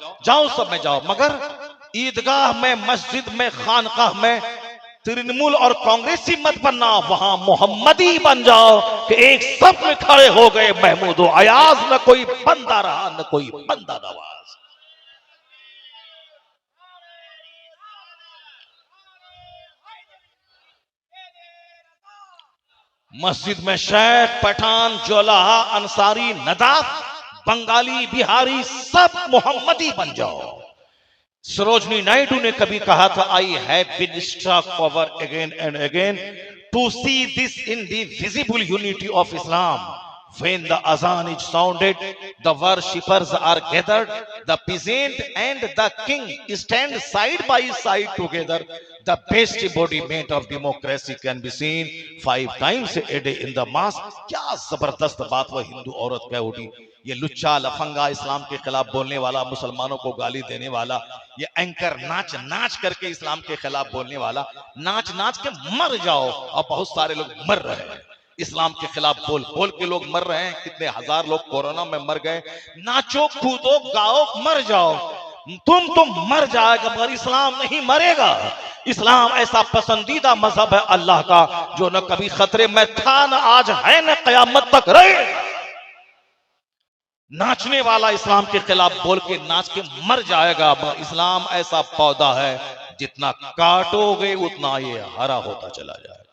सब में जाओ, मगर ईदगाह में, मस्जिद में, खानकाह में तृणमूल और कांग्रेसी मत बनना, वहां मोहम्मदी बन जाओ कि एक सब में खड़े हो गए महमूद व अयाज, न कोई बंदा रहा न कोई बंदा नवाज। मस्जिद में शेख, पठान, जोलाहा, अंसारी, नदाफ, बंगाली, बिहारी सब मोहम्मदी बन जाओ। सरोजनी नायडू ने कभी कहा था, I have been struck over again and again to see this in the visible unity of Islam. When the azan is sounded, the worshippers are gathered, the peasant and the king stand side by side together. The best embodiment of democracy can be seen 5 times a day in the mosque. क्या जबरदस्त बात वह हिंदू औरत कह उठी। ये लुच्चा लफंगा, इस्लाम के खिलाफ बोलने वाला, मुसलमानों को गाली देने वाला, ये एंकर नाच नाच करके इस्लाम के खिलाफ बोलने वाला, नाच नाच के मर जाओ। और बहुत सारे लोग मर रहे हैं, इस्लाम के खिलाफ बोल बोल के लोग मर रहे हैं। कितने हजार लोग कोरोना में मर गए। नाचो, कूदो, गाओ, मर जाओ। तुम मर जाएगा मगर इस्लाम नहीं मरेगा। इस्लाम ऐसा पसंदीदा मजहब है अल्लाह का जो न कभी खतरे में था, न आज है, न कयामत तक रहेगा। नाचने वाला इस्लाम के खिलाफ बोल के नाच के मर जाएगा। इस्लाम ऐसा पौधा है जितना काटोगे उतना ये हरा होता चला जाएगा।